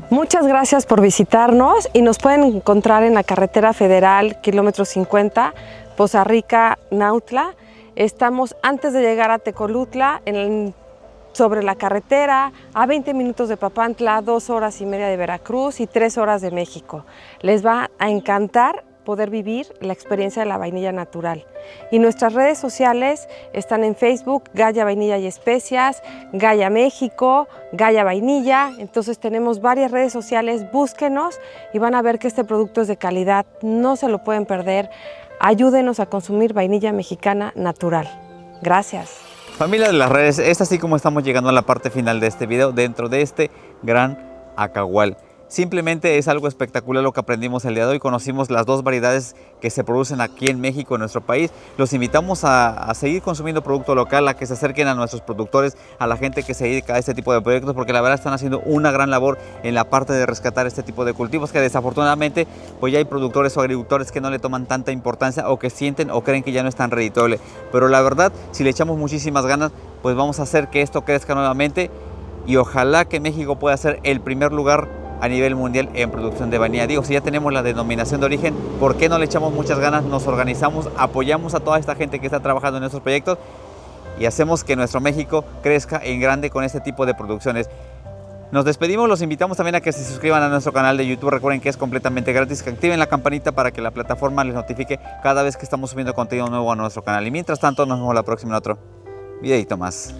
Muchas gracias por visitarnos y nos pueden encontrar en la carretera federal, kilómetro 50, Poza Rica, Nautla. Estamos antes de llegar a Tecolutla, sobre la carretera, a 20 minutos de Papantla, 2 horas y media de Veracruz y 3 horas de México. Les va a encantar poder vivir la experiencia de la vainilla natural. Y nuestras redes sociales están en Facebook, Gaya Vainilla y Especias, Gaya México, Gaya Vainilla. Entonces tenemos varias redes sociales, búsquenos y van a ver que este producto es de calidad, no se lo pueden perder. Ayúdenos a consumir vainilla mexicana natural. Gracias.
Familia de las redes, es así como estamos llegando a la parte final de este video dentro de este gran acahual. Simplemente es algo espectacular lo que aprendimos el día de hoy. Conocimos las 2 variedades que se producen aquí en México, en nuestro país. Los invitamos a seguir consumiendo producto local, a que se acerquen a nuestros productores, a la gente que se dedica a este tipo de proyectos, porque la verdad están haciendo una gran labor en la parte de rescatar este tipo de cultivos que desafortunadamente pues ya hay productores o agricultores que no le toman tanta importancia o que sienten o creen que ya no es tan redituable. Pero la verdad, si le echamos muchísimas ganas, pues vamos a hacer que esto crezca nuevamente y ojalá que México pueda ser el primer lugar a nivel mundial en producción de vainilla. Digo, si ya tenemos la denominación de origen, ¿por qué no le echamos muchas ganas? Nos organizamos, apoyamos a toda esta gente que está trabajando en estos proyectos y hacemos que nuestro México crezca en grande con este tipo de producciones. Nos despedimos, los invitamos también a que se suscriban a nuestro canal de YouTube. Recuerden que es completamente gratis, que activen la campanita para que la plataforma les notifique cada vez que estamos subiendo contenido nuevo a nuestro canal. Y mientras tanto, nos vemos la próxima en otro videito más.